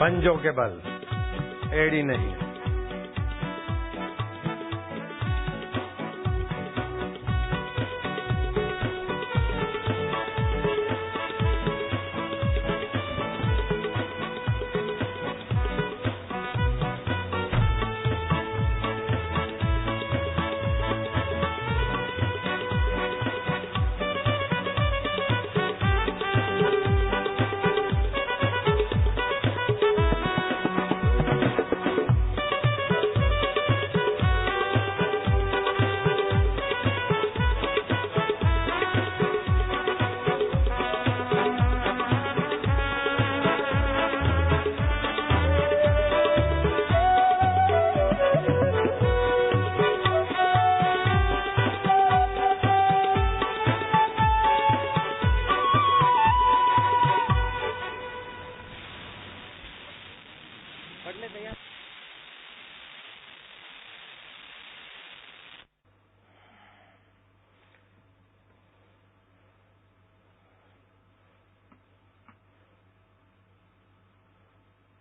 पंजों के बल, एड़ी नहीं।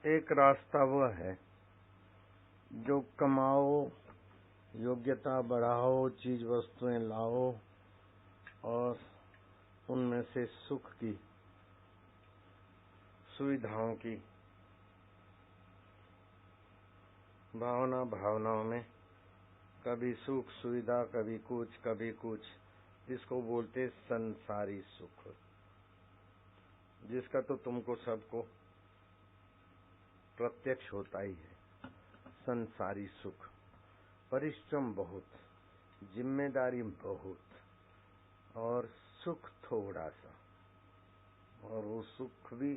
एक रास्ता वह है जो कमाओ, योग्यता बढ़ाओ, चीज वस्तुएं लाओ और उनमें से सुख की, सुविधाओं की भावनाओं में कभी सुख सुविधा, कभी कुछ, जिसको बोलते संसारी सुख, जिसका तो तुमको सबको प्रत्यक्ष होता ही है। संसारी सुख, परिश्रम बहुत, जिम्मेदारी बहुत और सुख थोड़ा सा, और वो सुख भी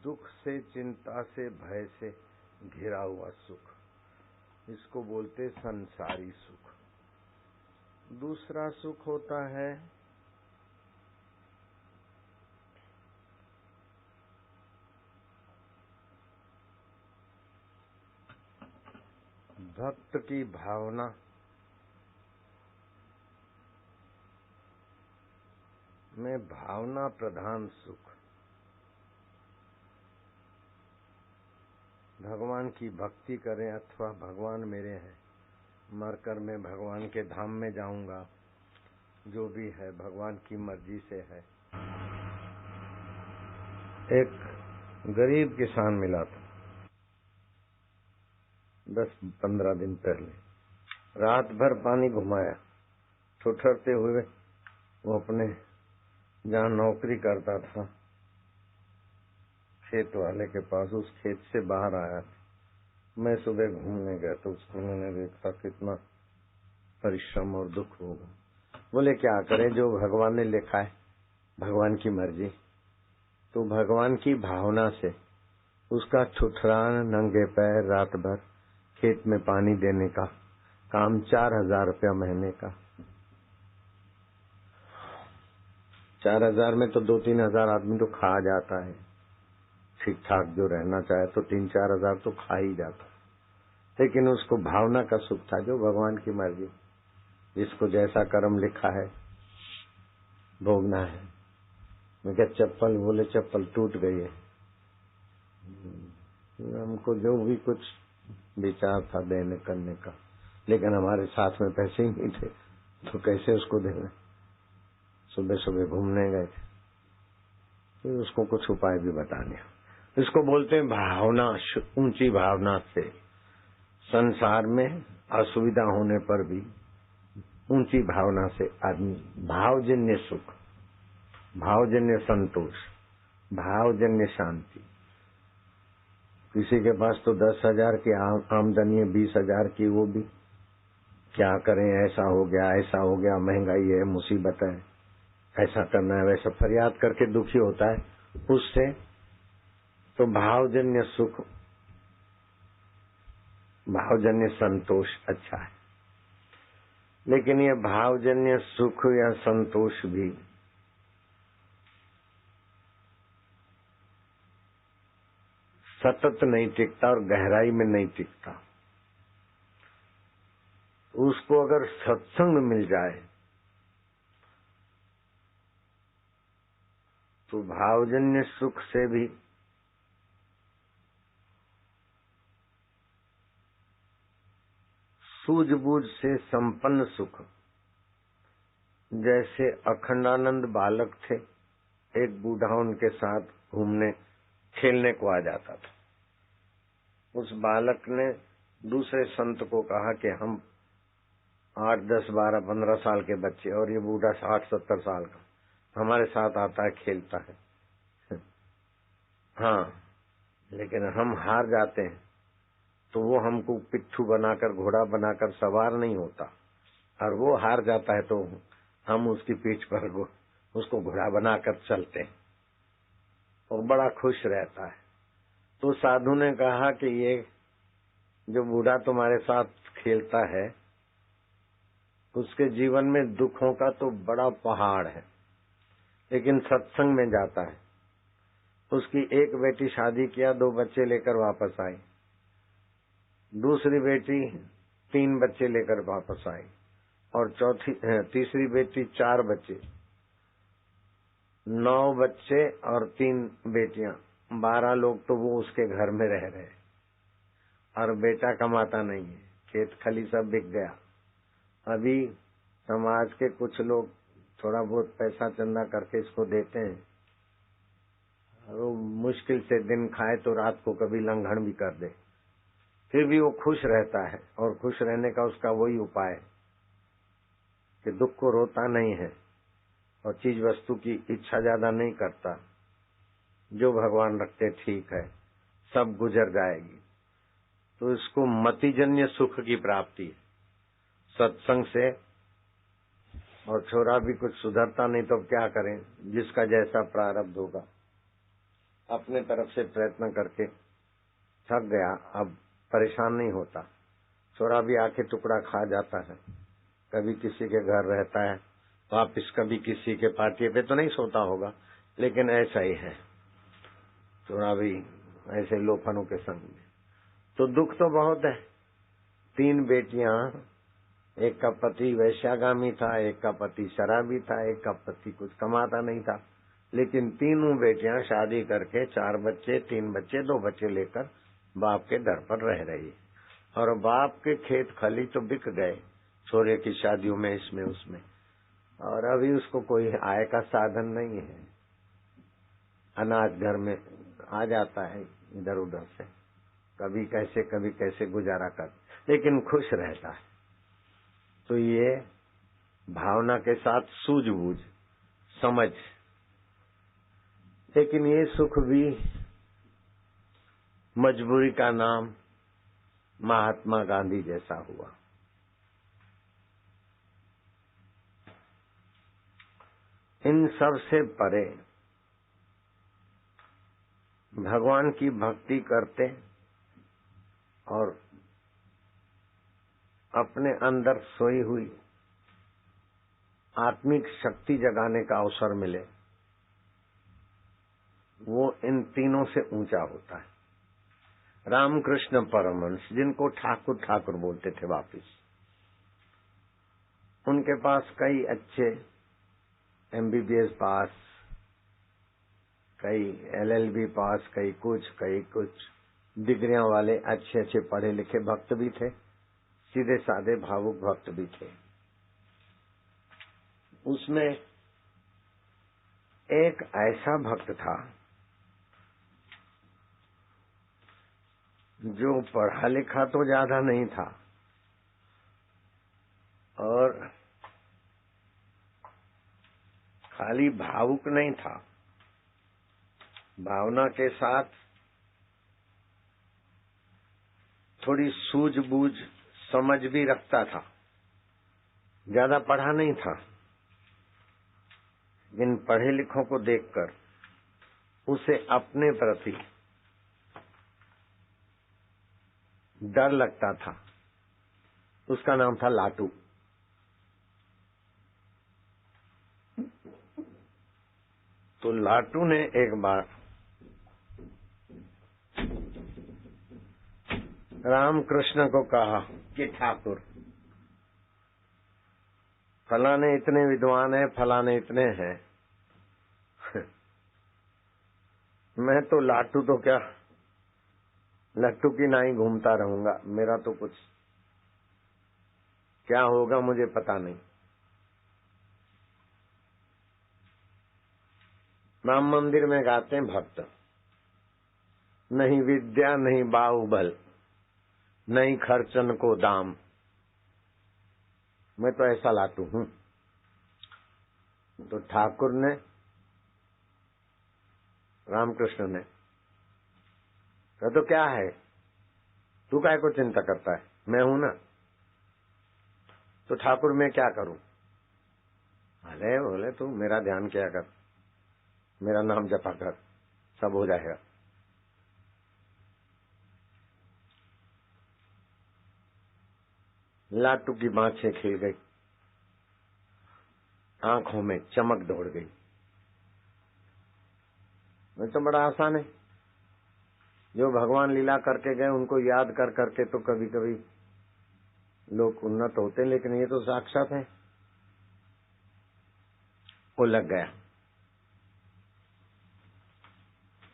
दुख से, चिंता से, भय से घिरा हुआ सुख, इसको बोलते संसारी सुख। दूसरा सुख होता है भक्त की भावना में भावना प्रधान सुख, भगवान की भक्ति करें अथवा भगवान मेरे हैं, मरकर मैं भगवान के धाम में जाऊंगा, जो भी है भगवान की मर्जी से है। एक गरीब किसान मिला था 10-15 दिन पहले, रात भर पानी घुमाया, ठुठरते हुए वो अपने जहाँ नौकरी करता था खेत वाले के पास, उस खेत से बाहर आया। मैं सुबह घूमने गया तो उसको मैंने देखा कितना परिश्रम और दुख होगा। बोले क्या करें, जो भगवान ने लिखा है, भगवान की मर्जी। तो भगवान की भावना से उसका ठुठरान, नंगे पैर रात भर खेत में पानी देने का काम, 4,000 रुपया महीने का। 4,000 में तो 2-3 हजार आदमी तो खा जाता है, ठीक ठाक जो रहना चाहे तो 3-4 हजार तो खा ही जाता। लेकिन उसको भावना का सुख था, जो भगवान की मर्जी, जिसको जैसा कर्म लिखा है भोगना है। मैं क्या चप्पल, बोले चप्पल टूट गई है। हमको जो भी कुछ विचार था देने करने का, लेकिन हमारे साथ में पैसे ही नहीं थे, तो कैसे उसको देना। सुबह सुबह घूमने गए थे, फिर उसको कुछ उपाय भी बता दिया। इसको बोलते हैं भावना, ऊंची भावना से संसार में असुविधा होने पर भी ऊंची भावना से आदमी भावजन्य सुख, भावजन्य संतोष, भावजन्य शांति। किसी के पास तो 10,000 की आमदनी है, 20,000 की, वो भी क्या करें, ऐसा हो गया, महंगाई है, मुसीबत है, ऐसा करना है, वैसा फरियाद करके दुखी होता है। उससे तो भावजन्य सुख, भावजन्य संतोष अच्छा है। लेकिन ये भावजन्य सुख या संतोष भी सतत नहीं टिकता और गहराई में नहीं टिकता। उसको अगर सत्संग मिल जाए तो भावजन्य सुख से भी सूझबूझ से संपन्न सुख। जैसे अखंडानंद बालक थे, एक बूढ़ा उनके साथ घूमने खेलने को आ जाता था। उस बालक ने दूसरे संत को कहा कि हम 8, 10, 12, 15 साल के बच्चे और ये बूढ़ा 60, 70 साल का हमारे साथ आता है, खेलता है। हाँ, लेकिन हम हार जाते हैं तो वो हमको पिट्ठू बनाकर, घोड़ा बनाकर सवार नहीं होता, और वो हार जाता है तो हम उसकी पीठ पर उसको घोड़ा बनाकर चलते हैं और बड़ा खुश रहता है। तो साधु ने कहा कि ये जो बूढ़ा तुम्हारे साथ खेलता है उसके जीवन में दुखों का तो बड़ा पहाड़ है, लेकिन सत्संग में जाता है। उसकी एक बेटी शादी किया, 2 बच्चे लेकर वापस आई, दूसरी बेटी 3 बच्चे लेकर वापस आई, और तीसरी बेटी 4 बच्चे, 9 बच्चे और 3 बेटियां, 12 लोग तो वो उसके घर में रह रहे, और बेटा कमाता नहीं है, खेत खली सब बिक गया। अभी समाज के कुछ लोग थोड़ा बहुत पैसा चंदा करके इसको देते हैं, वो मुश्किल से दिन खाए तो रात को कभी लंघन भी कर दे, फिर भी वो खुश रहता है। और खुश रहने का उसका वही उपाय है कि दुख को रोता नहीं है और चीज वस्तु की इच्छा ज्यादा नहीं करता। जो भगवान रखते ठीक है, सब गुजर जाएगी। तो इसको मतिजन्य सुख की प्राप्ति है सत्संग से। और छोरा भी कुछ सुधरता नहीं तो क्या करें, जिसका जैसा प्रारब्ध होगा। अपने तरफ से प्रयत्न करके थक गया, अब परेशान नहीं होता। छोरा भी आके टुकड़ा खा जाता है, कभी किसी के घर रहता है, वापिस कभी किसी के पार्टी पे तो नहीं सोता होगा, लेकिन ऐसा ही है। छोरा भी ऐसे लोफनों के संग में। तो दुख तो बहुत है। 3 बेटियां, एक का पति वैश्यागामी था, एक का पति शराबी था, एक का पति कुछ कमाता नहीं था, लेकिन तीनों बेटियां शादी करके 4 बच्चे, 3 बच्चे, 2 बच्चे लेकर बाप के दर पर रह रही। और बाप के खेत खली तो बिक गए छोरे की शादियों में, इसमें उसमें, और अभी उसको कोई आय का साधन नहीं है। अनाज घर में आ जाता है इधर उधर से, कभी कैसे गुजारा कर, लेकिन खुश रहता है। तो ये भावना के साथ सूझबूझ समझ। लेकिन ये सुख भी मजबूरी का नाम महात्मा गांधी जैसा हुआ। इन सब से परे भगवान की भक्ति करते और अपने अंदर सोई हुई आत्मिक शक्ति जगाने का अवसर मिले, वो इन तीनों से ऊंचा होता है। रामकृष्ण परमहंस, जिनको ठाकुर ठाकुर बोलते थे वापिस, उनके पास कई अच्छे MBBS पास, कई LLB पास, कई कुछ डिग्रियां वाले अच्छे अच्छे पढ़े लिखे भक्त भी थे, सीधे साधे भावुक भक्त भी थे। उसमें एक ऐसा भक्त था जो पढ़ा लिखा तो ज्यादा नहीं था और खाली भावुक नहीं था, भावना के साथ थोड़ी सूझबूझ समझ भी रखता था। ज्यादा पढ़ा नहीं था, इन पढ़े लिखों को देखकर उसे अपने प्रति डर लगता था। उसका नाम था लाटू। तो लाटू ने एक बार रामकृष्ण को कहा कि ठाकुर, फलाने इतने विद्वान हैं, फलाने इतने हैं, मैं तो लाटू तो क्या लट्टू की नाई घूमता रहूंगा, मेरा तो कुछ क्या होगा मुझे पता नहीं। राम मंदिर में गाते हैं भक्त, नहीं विद्या नहीं बाहुबल नहीं खर्चन को दाम। मैं तो ऐसा लाटू हूं। तो ठाकुर ने, रामकृष्ण ने कहा तो क्या है, तू काय को चिंता करता है, मैं हूं ना। तो ठाकुर मैं क्या करूं? अरे बोले तू मेरा ध्यान किया कर, मेरा नाम जपा कर, सब हो जाएगा। लाटू की बाँछें खिल गई, आंखों में चमक दौड़ गई। मैं तो बड़ा आसान है, जो भगवान लीला करके गए उनको याद कर करके तो कभी कभी लोग उन्नत होते हैं, लेकिन ये तो साक्षात है। वो लग गया,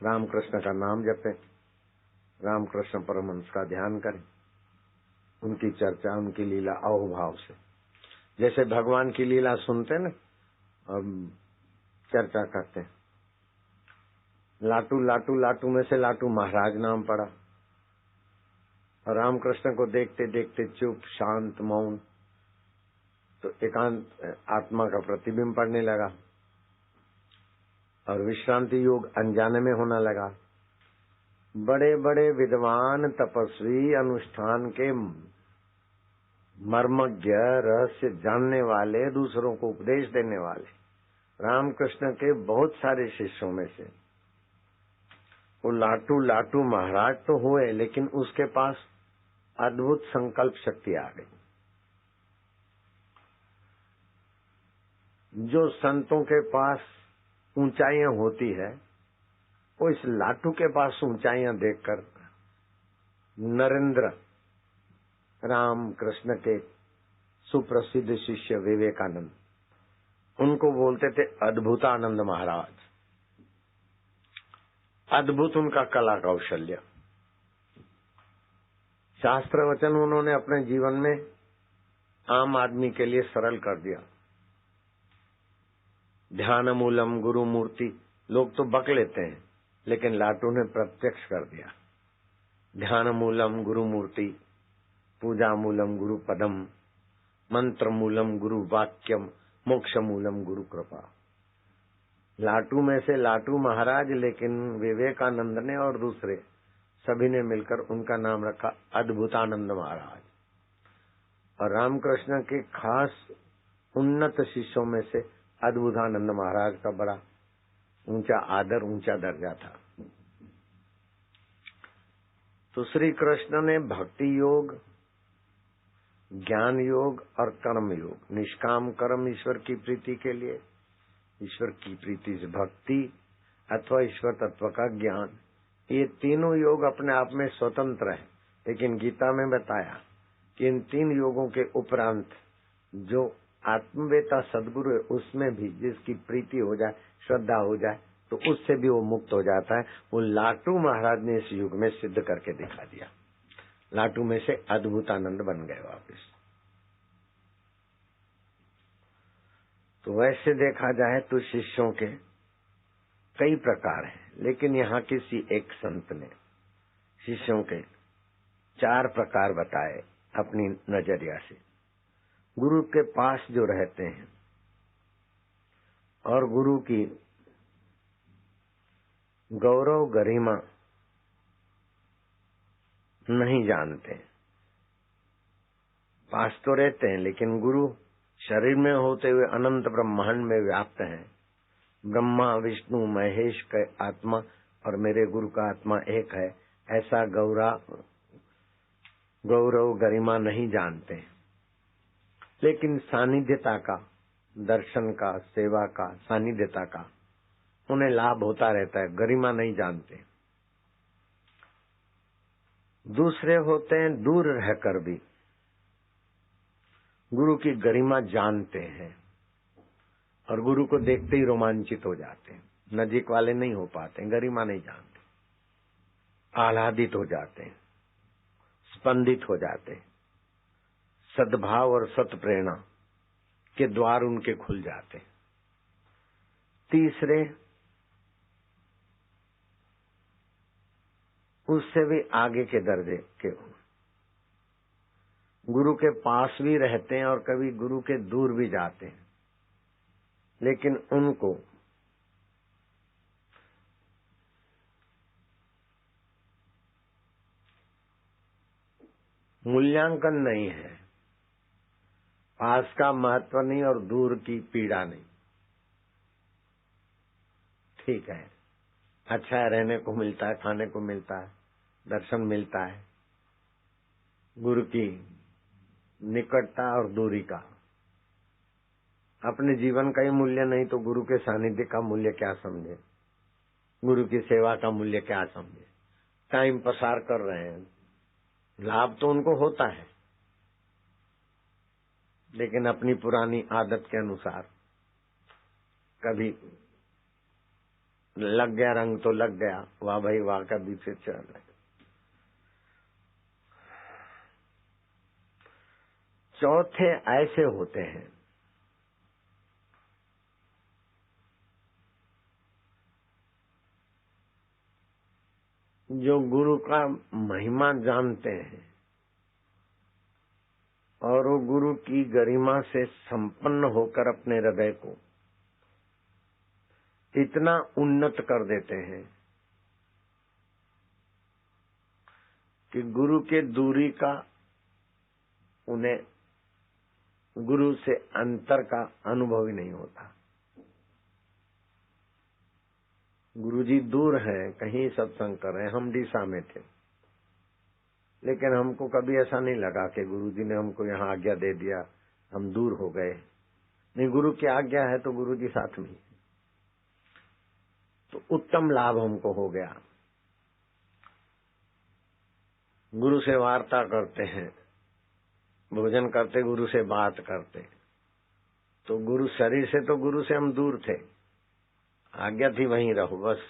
रामकृष्ण का नाम जपे, रामकृष्ण परमहंस का ध्यान करें, उनकी चर्चा, उनकी लीला अहोभाव से। जैसे भगवान की लीला सुनते ना और चर्चा करते हैं। लाटू लाटू लाटू में से लाटू महाराज नाम पड़ा, और रामकृष्ण को देखते देखते चुप शांत मौन, तो एकांत आत्मा का प्रतिबिंब पड़ने लगा, और विश्रांति योग अनजाने में होने लगा। बड़े बड़े विद्वान तपस्वी, अनुष्ठान के मर्मज्ञ, रहस्य जानने वाले, दूसरों को उपदेश देने वाले रामकृष्ण के बहुत सारे शिष्यों में से वो लाटू लाटू महाराज तो हुए, लेकिन उसके पास अद्भुत संकल्प शक्ति आ गई। जो संतों के पास ऊंचाइयां होती है, वो इस लाटू के पास ऊंचाइयां देखकर नरेंद्र राम कृष्ण के सुप्रसिद्ध शिष्य विवेकानंद, उनको बोलते थे अद्भुतानंद महाराज। अद्भुत उनका कला कौशल्य, शास्त्र वचन उन्होंने अपने जीवन में आम आदमी के लिए सरल कर दिया। ध्यान मूलम गुरु मूर्ति लोग तो बक लेते हैं, लेकिन लाटू ने प्रत्यक्ष कर दिया। ध्यान मूलम गुरु मूर्ति, पूजा मूलम गुरु पदम, मंत्र मूलम गुरु वाक्यम, मोक्ष मूलम गुरु कृपा। लाटू में से लाटू महाराज, लेकिन विवेकानंद ने और दूसरे सभी ने मिलकर उनका नाम रखा अद्भुतानंद महाराज। और रामकृष्ण के खास उन्नत शिष्यों में से अद्भुतानंद महाराज का बड़ा ऊंचा आदर, ऊंचा दर्जा था। तो श्री कृष्ण ने भक्ति योग, ज्ञान योग और कर्म योग, निष्काम कर्म ईश्वर की प्रीति के लिए, ईश्वर की प्रीति से भक्ति अथवा ईश्वर तत्व का ज्ञान, ये तीनों योग अपने आप में स्वतंत्र है। लेकिन गीता में बताया कि इन तीन योगों के उपरांत जो आत्मवेता सद्गुरु है, उसमें भी जिसकी प्रीति हो जाए, श्रद्धा हो जाए, तो उससे भी वो मुक्त हो जाता है। वो लाटू महाराज ने इस युग में सिद्ध करके दिखा दिया। लाटू में से अद्भुतानंद बन गए वापस। तो वैसे देखा जाए तो शिष्यों के कई प्रकार हैं, लेकिन यहाँ किसी एक संत ने शिष्यों के 4 प्रकार बताए अपनी नजरिया से। गुरु के पास जो रहते हैं और गुरु की गौरव गरिमा नहीं जानते, पास तो रहते हैं, लेकिन गुरु शरीर में होते हुए अनंत ब्रह्मांड में व्याप्त हैं। ब्रह्मा विष्णु महेश के आत्मा और मेरे गुरु का आत्मा एक है, ऐसा गौरव गरिमा नहीं जानते। लेकिन सानिध्यता का, दर्शन का, सेवा का, सानिध्यता का उन्हें लाभ होता रहता है, गरिमा नहीं जानते। दूसरे होते हैं दूर रहकर भी गुरु की गरिमा जानते हैं और गुरु को देखते ही रोमांचित हो जाते हैं। नजीक वाले नहीं हो पाते, गरिमा नहीं जानते, आह्लादित हो जाते हैं, स्पंदित हो जाते हैं, सद्भाव और सत प्रेरणा के द्वार उनके खुल जाते। तीसरे, उससे भी आगे के दर्जे के गुरु के पास भी रहते हैं और कभी गुरु के दूर भी जाते हैं, लेकिन उनको मूल्यांकन नहीं है, पास का महत्व नहीं और दूर की पीड़ा नहीं। ठीक है, अच्छा है, रहने को मिलता है, खाने को मिलता है, दर्शन मिलता है, गुरु की निकटता और दूरी का अपने जीवन का ही मूल्य नहीं तो गुरु के सानिध्य का मूल्य क्या समझे, गुरु की सेवा का मूल्य क्या समझे। टाइम पसार कर रहे हैं, लाभ तो उनको होता है, लेकिन अपनी पुरानी आदत के अनुसार कभी लग गया रंग तो लग गया, वाह भाई वाह, कभी फिर चल रहे। चौथे ऐसे होते हैं जो गुरु का महिमा जानते हैं और वो गुरु की गरिमा से संपन्न होकर अपने हृदय को इतना उन्नत कर देते हैं कि गुरु के दूरी का उन्हें गुरु से अंतर का अनुभव ही नहीं होता। गुरुजी दूर हैं, कहीं सत्संग कर रहे हैं, हम डीसा में थे, लेकिन हमको कभी ऐसा नहीं लगा कि गुरुजी ने हमको यहाँ आज्ञा दे दिया, हम दूर हो गए। नहीं, गुरु की आज्ञा है तो गुरुजी साथ में, तो उत्तम लाभ हमको हो गया। गुरु से वार्ता करते हैं, भोजन करते, गुरु से बात करते, तो गुरु शरीर से तो गुरु से हम दूर थे, आज्ञा थी वहीं रहो बस,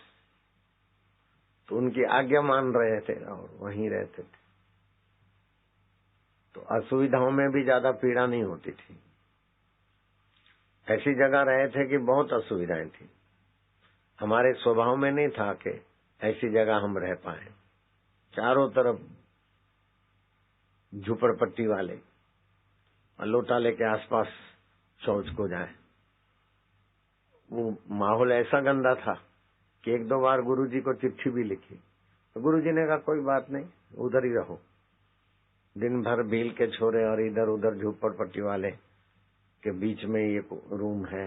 तो उनकी आज्ञा मान रहे थे और वहीं रहते थे, तो असुविधाओं में भी ज्यादा पीड़ा नहीं होती थी। ऐसी जगह रहे थे कि बहुत असुविधाएं थी, हमारे स्वभाव में नहीं था कि ऐसी जगह हम रह पाए। चारों तरफ झुपड़पट्टी वाले, लोटाले के आसपास शौच को जाए, वो माहौल ऐसा गंदा था कि एक दो बार गुरुजी को चिट्ठी भी लिखी, तो गुरुजी ने कहा कोई बात नहीं, उधर ही रहो। दिन भर भील के छोरे और इधर उधर झुपड़पट्टी वाले के बीच में ये रूम है,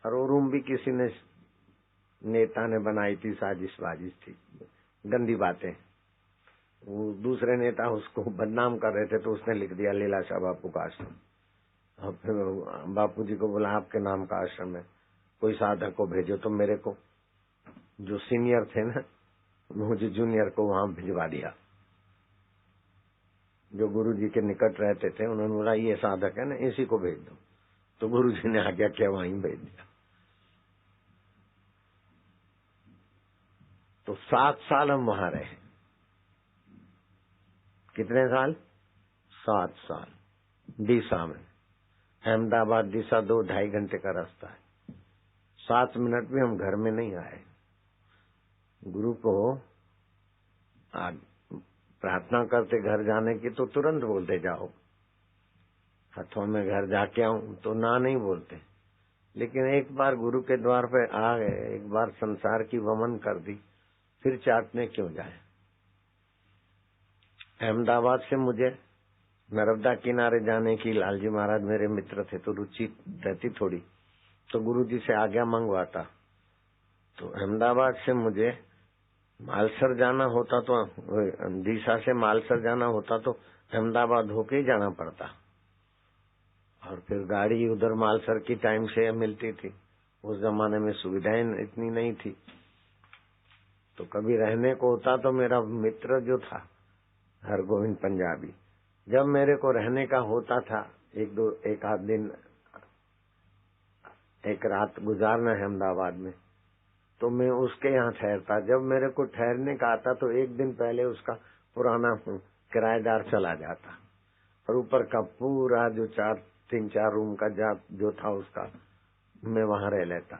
और वो रूम भी किसी ने नेता ने बनाई थी, साजिश वाजिश थी, गंदी बातें। वो दूसरे नेता उसको बदनाम कर रहे थे, तो उसने लिख दिया लीलाशाह बापू का आश्रम। और फिर बापूजी को बोला आपके नाम का आश्रम है, कोई साधक को भेजो। तो मेरे को जो सीनियर थे ना, मुझे जूनियर को वहां भिजवा दिया, जो गुरुजी के निकट रहते थे। उन्होंने बोला ये साधक है ना, इसी को भेज दो। तो गुरुजी ने आज्ञा किया, वहीं भेज दिया। तो 7 साल हम वहां रहे। कितने साल? 7 साल डीसा में। अहमदाबाद डीसा 2-2.5 घंटे का रास्ता है। 7 मिनट भी हम घर में नहीं आए। गुरु को प्रार्थना करते घर जाने की तो तुरंत बोलते जाओ, हाथों में घर जाके आऊं तो ना नहीं बोलते। लेकिन एक बार गुरु के द्वार पे आ गए, एक बार संसार की वमन कर दी, फिर चाटने क्यों जाए। अहमदाबाद से मुझे नर्मदा किनारे जाने की, लालजी महाराज मेरे मित्र थे तो रुचि रहती थोड़ी, तो गुरुजी से आज्ञा मंगवाता। तो अहमदाबाद से मुझे मालसर जाना होता, तो डीसा से मालसर जाना होता तो अहमदाबाद होके ही जाना पड़ता, और फिर गाड़ी उधर मालसर की टाइम से मिलती थी। उस जमाने में सुविधाएं इतनी नहीं थी, तो कभी रहने को होता तो मेरा मित्र जो था हरगोविंद पंजाबी, जब मेरे को रहने का होता था, एक आध दिन, एक रात गुजारना है अहमदाबाद में, तो मैं उसके यहाँ ठहरता। जब मेरे को ठहरने का आता तो एक दिन पहले उसका पुराना किराएदार चला जाता, और ऊपर का पूरा जो 3-4 रूम का जो था उसका, मैं वहां रह लेता।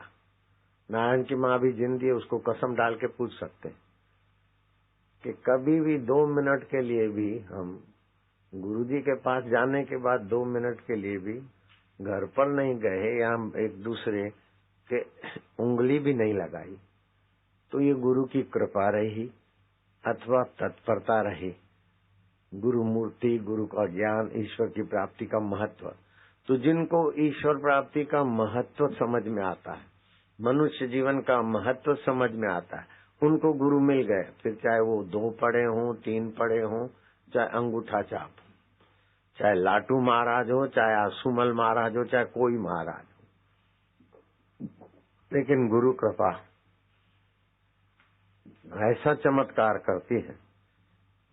नारायण की माँ भी जिंदी है, उसको कसम डाल के पूछ सकते कि कभी भी 2 मिनट के लिए भी हम गुरुजी के पास जाने के बाद 2 मिनट के लिए भी घर पर नहीं गए या हम एक दूसरे के उंगली भी नहीं लगाई, तो ये गुरु की कृपा रही अथवा तत्परता रही। गुरु मूर्ति, गुरु का ज्ञान, ईश्वर की प्राप्ति का महत्व। तो जिनको ईश्वर प्राप्ति का महत्व समझ में आता है, मनुष्य जीवन का महत्व समझ में आता है, उनको गुरु मिल गए। फिर चाहे वो 2 पढ़े हों, 3 पढ़े हों, चाहे अंगूठा चाप, चाहे लाटू महाराज हो, चाहे आसुमल महाराज हो, चाहे कोई महाराज हो, लेकिन गुरु कृपा ऐसा चमत्कार करती है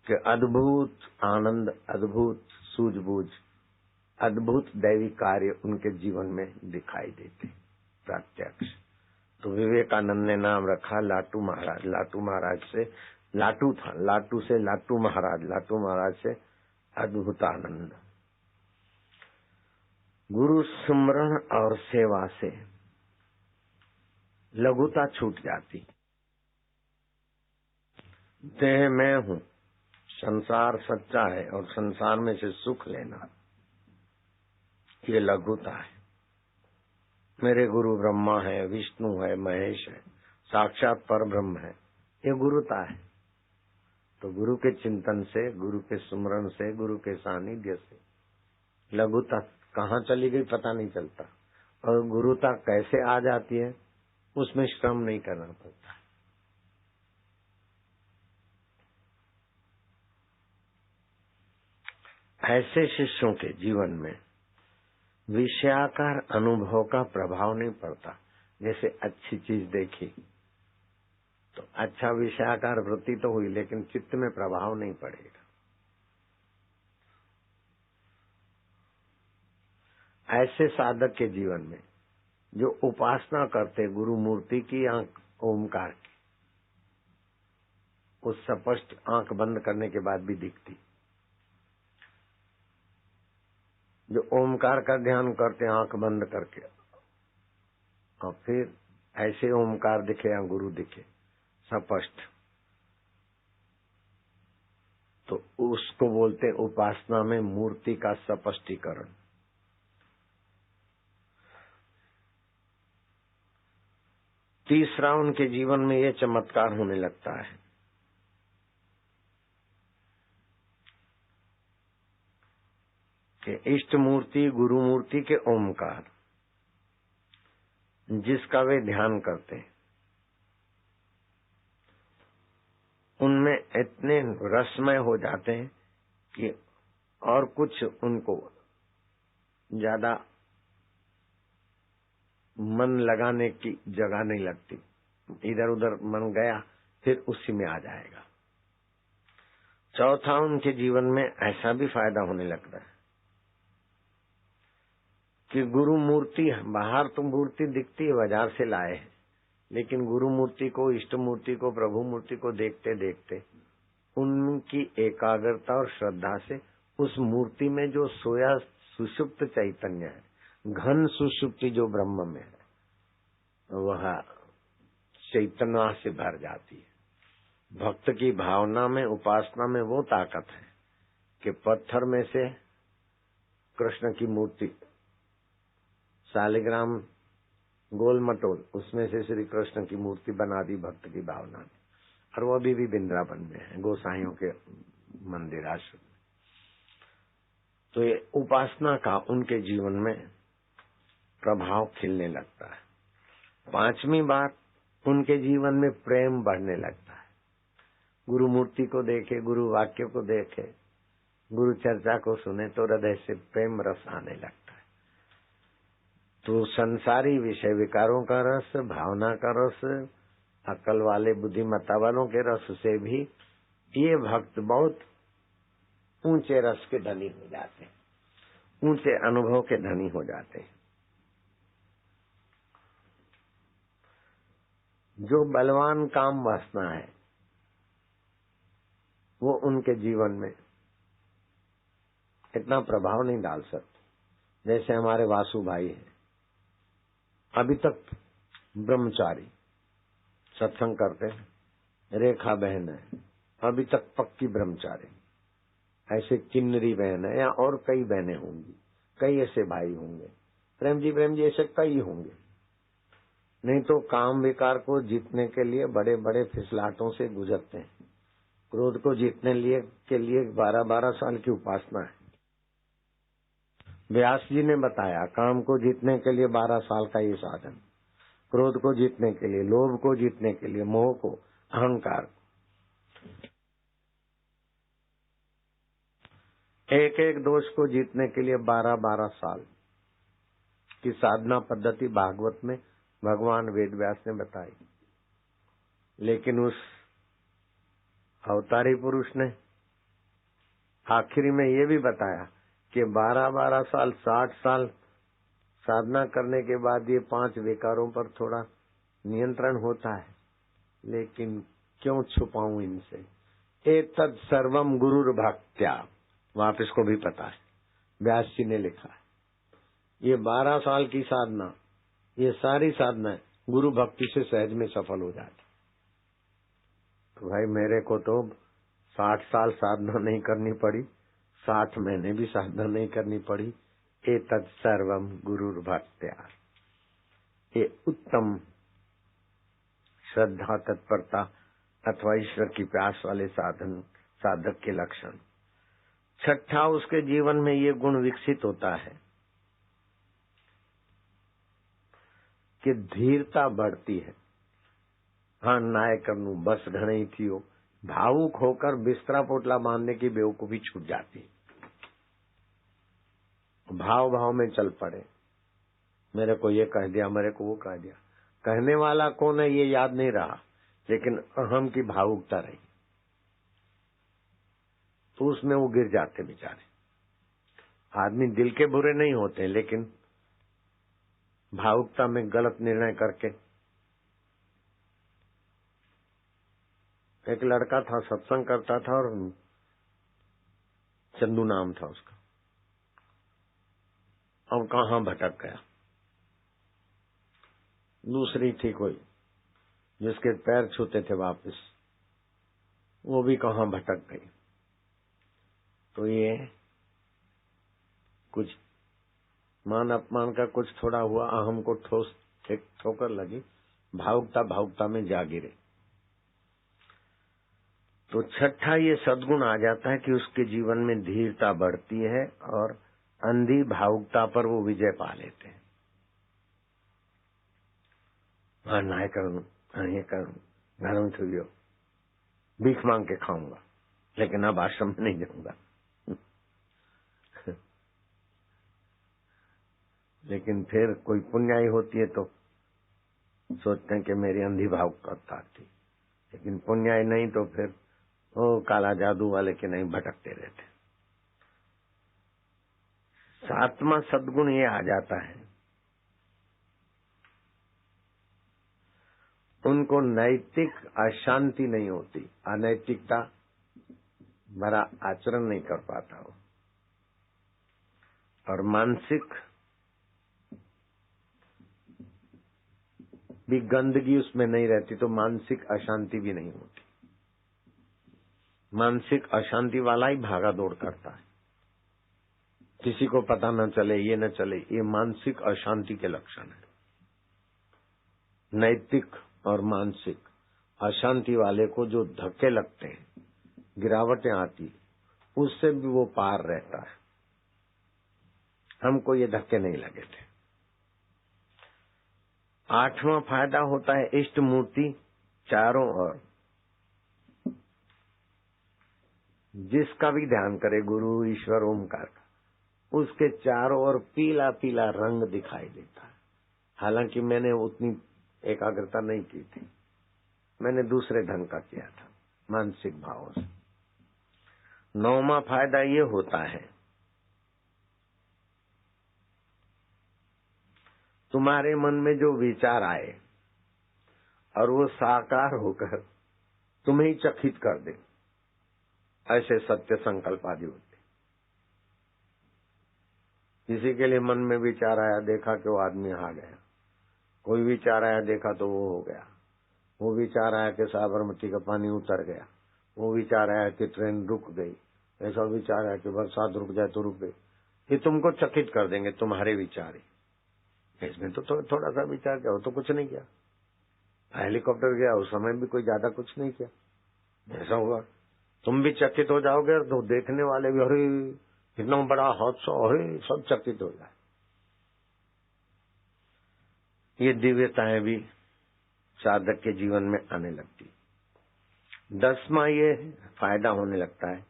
कि अद्भुत आनंद, अद्भुत सूझबूझ, अद्भुत दैवी कार्य उनके जीवन में दिखाई देते प्रत्यक्ष। तो विवेकानंद ने नाम रखा लाटू महाराज। लाटू महाराज से लाटू था, लाटू से लाटू महाराज, लाटू महाराज से अद्भुत आनंद। गुरु स्मरण और सेवा से लघुता छूट जाती। देह मैं हूँ, संसार सच्चा है और संसार में से सुख लेना, ये लघुता है। मेरे गुरु ब्रह्मा है, विष्णु है, महेश है, साक्षात पर ब्रह्म है, ये गुरुता है। तो गुरु के चिंतन से, गुरु के सुमरण से, गुरु के सानिध्य से लघुता कहाँ चली गई पता नहीं चलता। और गुरुता कैसे आ जाती है, उसमें श्रम नहीं करना पड़ता। ऐसे शिष्यों के जीवन में विषयाकार अनुभव का प्रभाव नहीं पड़ता। जैसे अच्छी चीज देखी तो अच्छा विषयाकार वृत्ति तो हुई, लेकिन चित्त में प्रभाव नहीं पड़ेगा। ऐसे साधक के जीवन में जो उपासना करते गुरु मूर्ति की या ओमकार की, उस स्पष्ट आंख बंद करने के बाद भी दिखती। जो ओमकार का ध्यान करते आंख बंद करके, और फिर ऐसे ओमकार दिखे या गुरु दिखे स्पष्ट, तो उसको बोलते उपासना में मूर्ति का स्पष्टीकरण। तीसरा, उनके जीवन में ये चमत्कार होने लगता है कि इष्ट मूर्ति, गुरु मूर्ति के ओमकार जिसका वे ध्यान करते हैं, उनमें इतने रसमय हो जाते हैं कि और कुछ उनको ज्यादा मन लगाने की जगह नहीं लगती। इधर उधर मन गया फिर उसी में आ जाएगा। चौथा, उनके जीवन में ऐसा भी फायदा होने लगता है कि गुरु मूर्ति, बाहर तो मूर्ति दिखती है, बाजार से लाए हैं, लेकिन गुरु मूर्ति को, इष्ट मूर्ति को, प्रभु मूर्ति को देखते देखते उनकी एकाग्रता और श्रद्धा से उस मूर्ति में जो सोया सुषुप्त चैतन्य है, घन सुषुप्ति जो ब्रह्म में है, वह चैतन्य से भर जाती है। भक्त की भावना में, उपासना में वो ताकत है कि पत्थर में से कृष्ण की मूर्ति, शालिग्राम गोल मटोल, उसमें से श्री कृष्ण की मूर्ति बना दी भक्त की भावना में, और वो अभी भी वृंदावन में है, गोसाइयों के मंदिर आश्रम। तो ये उपासना का उनके जीवन में प्रभाव खिलने लगता है। पांचवी बात, उनके जीवन में प्रेम बढ़ने लगता है। गुरु मूर्ति को देखे, गुरु वाक्य को देखे, गुरु चर्चा को सुने तो हृदय से प्रेम रस आने लगता है। तो संसारी विषय विकारों का रस, भावना का रस, अकल वाले बुद्धिमत्ता वालों के रस से भी ये भक्त बहुत ऊंचे रस के धनी हो जाते हैं, ऊंचे अनुभव के धनी हो जाते हैं। जो बलवान काम वासना है वो उनके जीवन में इतना प्रभाव नहीं डाल सकती। जैसे हमारे वासु भाई हैं, अभी तक ब्रह्मचारी, सत्संग करते हैं। रेखा बहन है, अभी तक पक्की ब्रह्मचारी। ऐसे किन्नरी बहन है, या और कई बहनें होंगी, कई ऐसे भाई होंगे। प्रेम जी ऐसे कई होंगे। नहीं तो काम विकार को जीतने के लिए बड़े बड़े फिसलाटों से गुजरते हैं। क्रोध को जीतने के लिए 12-12 साल की उपासना है। व्यास जी ने बताया, काम को जीतने के लिए 12 साल का ये साधन, क्रोध को जीतने के लिए, लोभ को जीतने के लिए, मोह को, अहंकार, एक एक दोष को जीतने के लिए 12-12 साल की साधना पद्धति भागवत में भगवान वेद व्यास ने बताई। लेकिन उस अवतारी पुरुष ने आखिरी में ये भी बताया कि 12-12 साल, 60 साल साधना करने के बाद ये 5 विकारों पर थोड़ा नियंत्रण होता है, लेकिन क्यों छुपाऊं इनसे। एतत् सर्वम गुरुर भक्त्या, वापिस को भी पता है, व्यास जी ने लिखा है। ये 12 साल की साधना, ये सारी साधना गुरु भक्ति से सहज में सफल हो जाती। तो भाई मेरे को तो 60 साल साधना नहीं करनी पड़ी, 60 महीने भी साधना नहीं करनी पड़ी। एतत् सर्वम गुरुर भक्त्या, ये उत्तम श्रद्धा, तत्परता अथवा ईश्वर की प्यास वाले साधक के लक्षण। छठा, उसके जीवन में ये गुण विकसित होता है कि धीरता बढ़ती है। हाँ नाय करनू बस घणे थियो, भावुक होकर बिस्तरा पोटला बांधने की बेवकूफी छूट जाती। भाव में चल पड़े, मेरे को ये कह दिया, मेरे को वो कह दिया। कहने वाला कौन है ये याद नहीं रहा, लेकिन अहम की भावुकता रही, तो उसमें वो गिर जाते बेचारे। आदमी दिल के बुरे नहीं होते, लेकिन भावुकता में गलत निर्णय करके। एक लड़का था, सत्संग करता था, और चंदू नाम था उसका। अब कहाँ भटक गया। दूसरी थी कोई जिसके पैर छूते थे वापस, वो भी कहाँ भटक गई। तो ये कुछ मान अपमान का कुछ थोड़ा हुआ, अहम को ठोस ठोकर लगी, भावुकता में जा गिरे। तो छठा ये सद्गुण आ जाता है कि उसके जीवन में धीरता बढ़ती है और अंधी भावुकता पर वो विजय पा लेते हैं। हाँ ना करूं, हाँ ये करूं, घर में छुइयो, भीख मांग के खाऊंगा, लेकिन अब आश्रम में नहीं जाऊंगा। लेकिन फिर कोई पुण्याई होती है तो सोचते हैं कि मेरी अंधी भावुकता थी, लेकिन पुण्याई नहीं तो फिर वो काला जादू वाले के नहीं भटकते रहते। सातवां सद्गुण ये आ जाता है, उनको नैतिक अशांति नहीं होती, अनैतिकता भरा आचरण नहीं कर पाता हो, और मानसिक भी गंदगी उसमें नहीं रहती, तो मानसिक अशांति भी नहीं होती। मानसिक अशांति वाला ही भागा दौड़ करता है, किसी को पता न चले, ये न चले, ये मानसिक अशांति के लक्षण है। नैतिक और मानसिक अशांति वाले को जो धक्के लगते हैं, गिरावटें आती, उससे भी वो पार रहता है। हमको ये धक्के नहीं लगे थे। आठवां फायदा होता है इष्ट मूर्ति चारों ओर, जिसका भी ध्यान करे, गुरु, ईश्वर, ओमकार का, उसके चारों ओर पीला पीला रंग दिखाई देता है। हालांकि मैंने उतनी एकाग्रता नहीं की थी, मैंने दूसरे ढंग का किया था, मानसिक भावों से। नौवां फायदा ये होता है, तुम्हारे मन में जो विचार आए और वो साकार होकर तुम्हें ही चकित कर दे, ऐसे सत्य संकल्प आदि होते। किसी के लिए मन में विचार आया, देखा कि वो आदमी आ गया। कोई विचार आया, देखा तो वो हो गया। वो विचार आया कि साबरमती का पानी उतर गया। वो विचार आया कि ट्रेन रुक गई। ऐसा विचार आया कि बरसात रुक जाए तो रुक गई। ये तुमको चकित कर देंगे, तुम्हारे विचार ही। इसमें तो थोड़ा सा विचार किया, वो तो कुछ नहीं किया। हेलीकॉप्टर गया, उस समय भी कोई ज्यादा कुछ नहीं किया। ऐसा हुआ, तुम भी चकित हो जाओगे और तो देखने वाले भी, अरे इतना बड़ा हादसा, अरे सब चकित हो जाए। ये दिव्यताएं भी साधक के जीवन में आने लगती। 10वां ये फायदा होने लगता है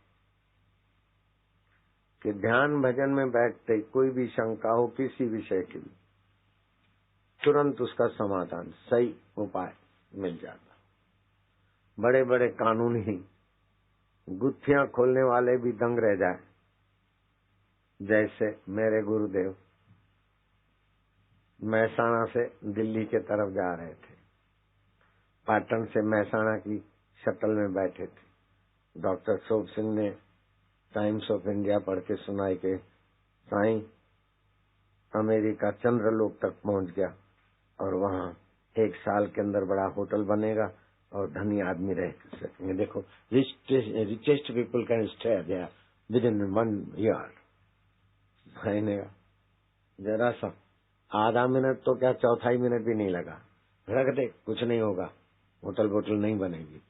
कि ध्यान भजन में बैठते कोई भी शंका हो किसी विषय की, तुरंत उसका समाधान, सही उपाय मिल जाता। बड़े बड़े कानून ही गुत्थियां खोलने वाले भी दंग रह जाए। जैसे मेरे गुरुदेव महसाणा से दिल्ली के तरफ जा रहे थे, पाटन से महसाणा की शटल में बैठे थे। डॉक्टर सोप सिंह ने टाइम्स ऑफ इंडिया पढ़ के सुनाई के साईं अमेरिका चंद्रलोक तक पहुंच गया और वहां 1 साल के अंदर बड़ा होटल बनेगा और धनी आदमी रह सकेंगे। देखो, richest people can stay there within 1 year. जरा सा आधा मिनट तो क्या, चौथाई मिनट भी नहीं लगा, रख दे, कुछ नहीं होगा, होटल वोटल नहीं बनेगी।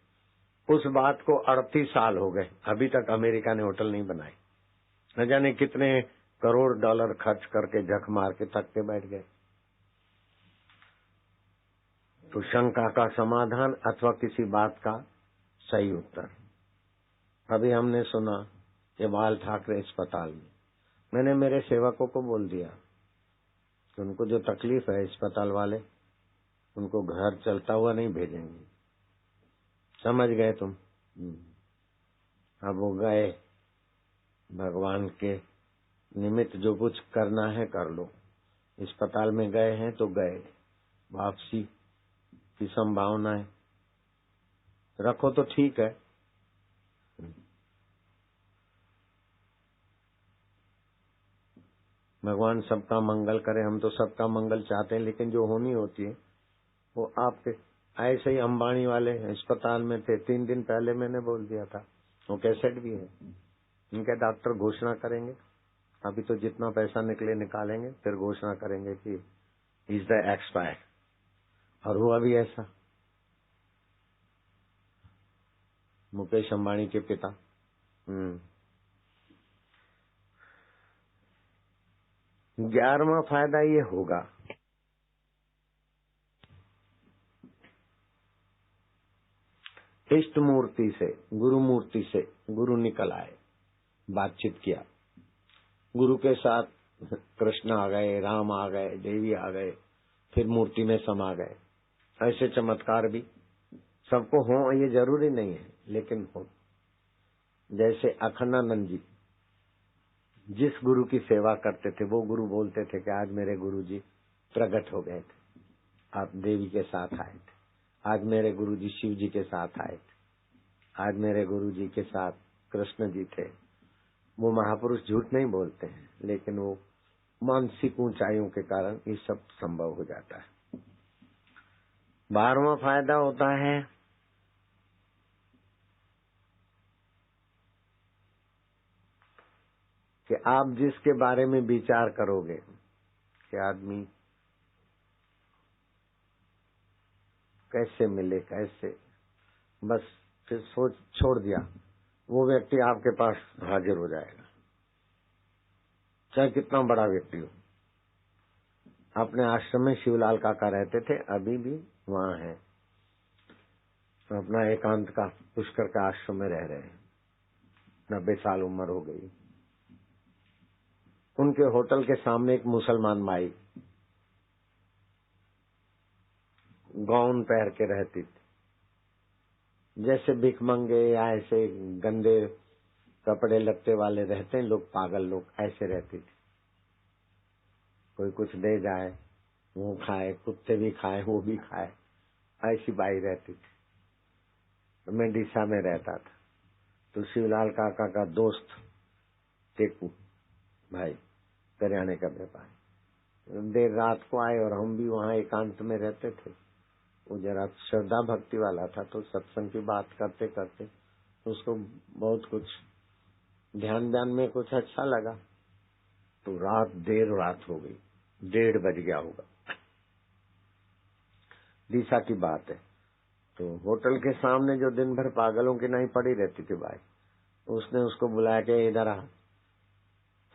उस बात को 38 साल हो गए, अभी तक अमेरिका ने होटल नहीं बनाई। न जाने कितने करोड़ डॉलर खर्च करके झक मार के थक के बैठ गए। तो शंका का समाधान अथवा किसी बात का सही उत्तर। अभी हमने सुना कि बाल ठाकरे अस्पताल में, मैंने मेरे सेवकों को बोल दिया कि उनको जो तकलीफ है, अस्पताल वाले उनको घर चलता हुआ नहीं भेजेंगे। समझ गए तुम? अब वो गए, भगवान के निमित्त जो कुछ करना है कर लो। अस्पताल में गए हैं तो गए, वापसी की संभावना है, रखो तो ठीक है। भगवान सबका मंगल करे, हम तो सबका मंगल चाहते हैं, लेकिन जो होनी होती है वो आपके। ऐसे ही अंबानी वाले अस्पताल में थे, 3 दिन पहले मैंने बोल दिया था, वो कैसेट भी है। इनके डॉक्टर घोषणा करेंगे, अभी तो जितना पैसा निकले निकालेंगे, फिर घोषणा करेंगे कि इज द एक्सपायर। और हुआ भी ऐसा। मुकेश अंबानी के पिता। 11वां फायदा ये होगा इष्ट मूर्ति से, गुरु मूर्ति से गुरु निकल आए, बातचीत किया, गुरु के साथ कृष्ण आ गए, राम आ गए, देवी आ गए, फिर मूर्ति में समा गए। ऐसे चमत्कार भी सबको हो, ये जरूरी नहीं है, लेकिन हो। जैसे अखंडानंद जी जिस गुरु की सेवा करते थे, वो गुरु बोलते थे कि आज मेरे गुरु जी प्रकट हो गए थे, आप देवी के साथ आए थे। आज मेरे गुरु जी शिव जी के साथ आए थे, आज मेरे गुरु जी के साथ कृष्ण जी थे। वो महापुरुष झूठ नहीं बोलते हैं, लेकिन वो मानसिक ऊंचाइयों के कारण ये सब संभव हो जाता है। 12वां फायदा होता है कि आप जिसके बारे में विचार करोगे कि आदमी कैसे मिले, कैसे, बस फिर सोच छोड़ दिया, वो व्यक्ति आपके पास हाजिर हो जाएगा, चाहे कितना बड़ा व्यक्ति हो। अपने आश्रम में शिवलाल काका रहते थे, अभी भी वहाँ हैं, तो अपना एकांत का पुष्कर का आश्रम में रह रहे हैं, 90 साल उम्र हो गई। उनके होटल के सामने एक मुसलमान माई गाउन पहन के रहती थी, जैसे भिखमंगे या ऐसे गंदे कपड़े लगते वाले रहते हैं लोग, पागल लोग, ऐसे रहती थी। कोई कुछ दे जाए, वो खाए, कुत्ते भी खाए, वो भी खाए, ऐसी बाई रहती थी। तो मैं डीसा में रहता था, तो शिवलाल काका का दोस्त टेकू भाई करियाने का व्यापारी। देर रात को आए और हम भी वहाँ एकांत में रहते थे। वो जरा श्रद्धा भक्ति वाला था, तो सत्संग की बात करते करते उसको बहुत कुछ ध्यान में कुछ अच्छा लगा, तो देर रात हो गई, 1:30 बज गया होगा, दिशा की बात है। तो होटल के सामने जो दिन भर पागलों की नहीं पड़ी रहती थी भाई, उसने उसको बुलाया के इधर आ,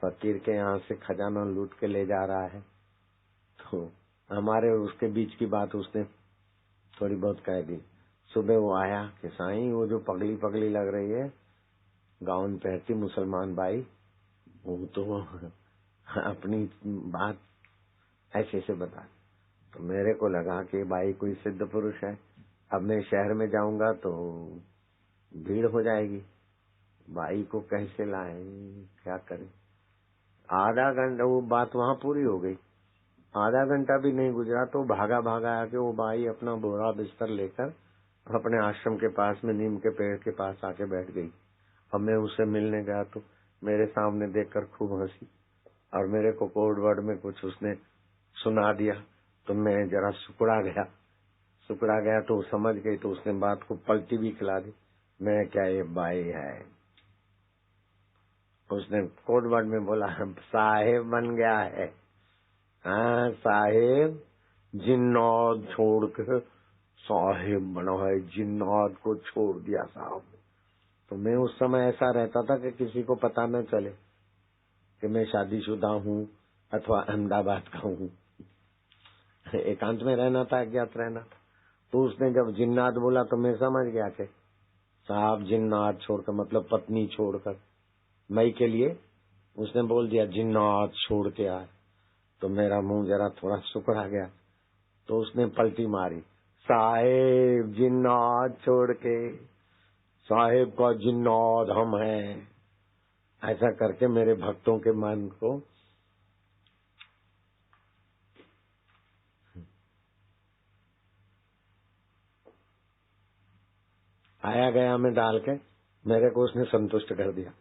फकीर के यहाँ से खजाना लूट के ले जा रहा है। तो हमारे उसके बीच की बात उसने थोड़ी बहुत कह दी। सुबह वो आया कि साईं वो जो पगली पगली लग रही है, गाउन पहनती मुसलमान बाई, वो तो अपनी बात ऐसे से बता। तो मेरे को लगा कि बाई कोई सिद्ध पुरुष है, अब मैं शहर में जाऊंगा तो भीड़ हो जाएगी, बाई को कैसे लाएं, क्या करें। आधा घंटा वो बात वहां पूरी हो गई, आधा घंटा भी नहीं गुजरा तो भागा भागा आके वो बाई अपना बोरा बिस्तर लेकर अपने आश्रम के पास में नीम के पेड़ के पास आके बैठ गई। अब मैं उससे मिलने गया तो मेरे सामने देखकर खूब हंसी और मेरे को कोड वर्ड में कुछ उसने सुना दिया, तो मैं जरा सुकड़ा गया तो समझ गई, तो उसने बात को पलटी भी खिला दी। मैं क्या ये बाई है, उसने कोड वर्ड में बोला साहेब बन गया है। हाँ साहेब, जिन्नात छोड़ के साहेब बना है, जिन्नात को छोड़ दिया साहब। तो मैं उस समय ऐसा रहता था कि किसी को पता न चले कि मैं शादीशुदा हूँ अथवा अहमदाबाद का हूँ। एकांत में रहना था, अज्ञात रहना था। तो उसने जब जिन्नात बोला तो मैं समझ गया कि साहब जिन्नात छोड़कर मतलब पत्नी छोड़कर मई के लिए उसने बोल दिया जिन्नात छोड़ के आए। तो मेरा मुंह जरा थोड़ा सुकड़ा गया, तो उसने पलटी मारी, साहेब जिन्नात छोड़ के, साहेब का जिन्नात हम हैं। ऐसा करके मेरे भक्तों के मन को आया गया में डाल के मेरे को उसने संतुष्ट कर दिया।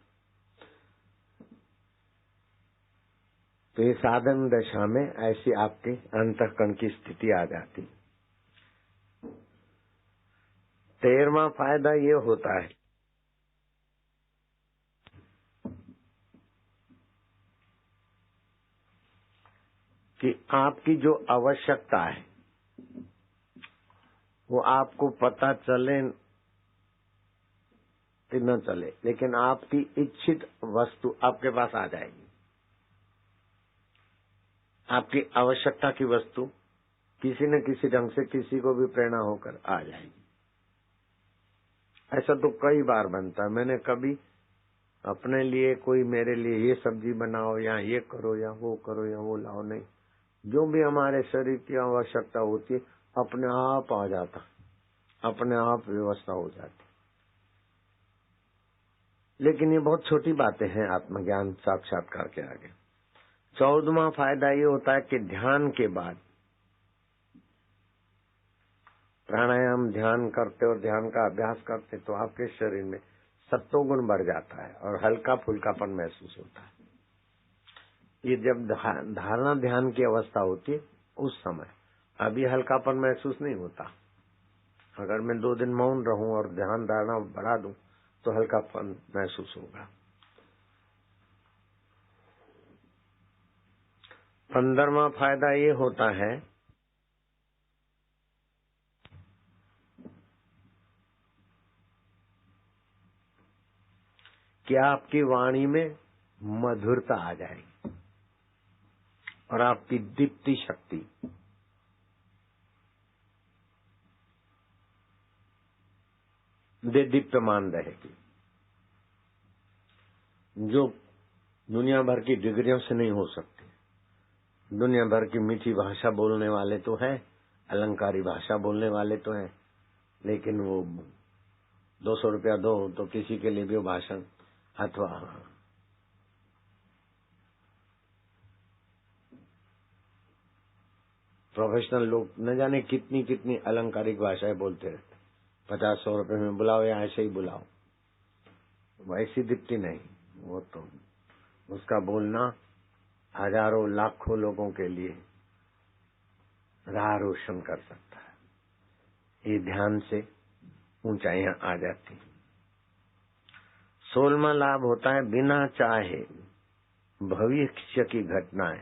तो ये साधन दशा में ऐसी आपके अंतःकरण की स्थिति आ जाती। 13वां फायदा ये होता है कि आपकी जो आवश्यकता है वो आपको पता चले कि न चले, लेकिन आपकी इच्छित वस्तु आपके पास आ जाएगी। आपकी आवश्यकता की वस्तु किसी न किसी ढंग से किसी को भी प्रेरणा होकर आ जाएगी। ऐसा तो कई बार बनता है। मैंने कभी अपने लिए कोई मेरे लिए ये सब्जी बनाओ या ये करो या वो लाओ नहीं, जो भी हमारे शरीर की आवश्यकता होती है अपने आप आ जाता, अपने आप व्यवस्था हो जाती। लेकिन ये बहुत छोटी बातें हैं आत्मज्ञान साक्षात्कार के आगे। 14वां फायदा ये होता है कि ध्यान के बाद प्राणायाम ध्यान करते और ध्यान का अभ्यास करते तो आपके शरीर में सत्वगुण बढ़ जाता है और हल्का फुल्कापन महसूस होता है। ये जब धारणा ध्यान की अवस्था होती है उस समय अभी हल्कापन महसूस नहीं होता। अगर मैं 2 दिन मौन रहूं और ध्यान धारणा बढ़ा दूं तो हल्कापन महसूस होगा। 15वां फायदा ये होता है कि आपकी वाणी में मधुरता आ जाएगी और आपकी दीप्ति शक्ति दीप्तमान रहेगी, जो दुनिया भर की डिग्रियों से नहीं हो सकती। दुनिया भर की मीठी भाषा बोलने वाले तो हैं, अलंकारी भाषा बोलने वाले तो हैं, लेकिन वो 200 रुपया दो तो किसी के लिए भी वो भाषण अथवा प्रोफेशनल लोग न जाने कितनी कितनी अलंकारिक भाषाएं बोलते रहते। 50-100 रुपए में बुलाओ या ऐसे ही बुलाओ, वैसी दीप्ति नहीं। वो तो उसका बोलना हजारों लाखों लोगों के लिए राह रोशन कर सकता है। ये ध्यान से ऊंचाइयां आ जाती। 16वां लाभ होता है बिना चाहे भविष्य की घटनाएं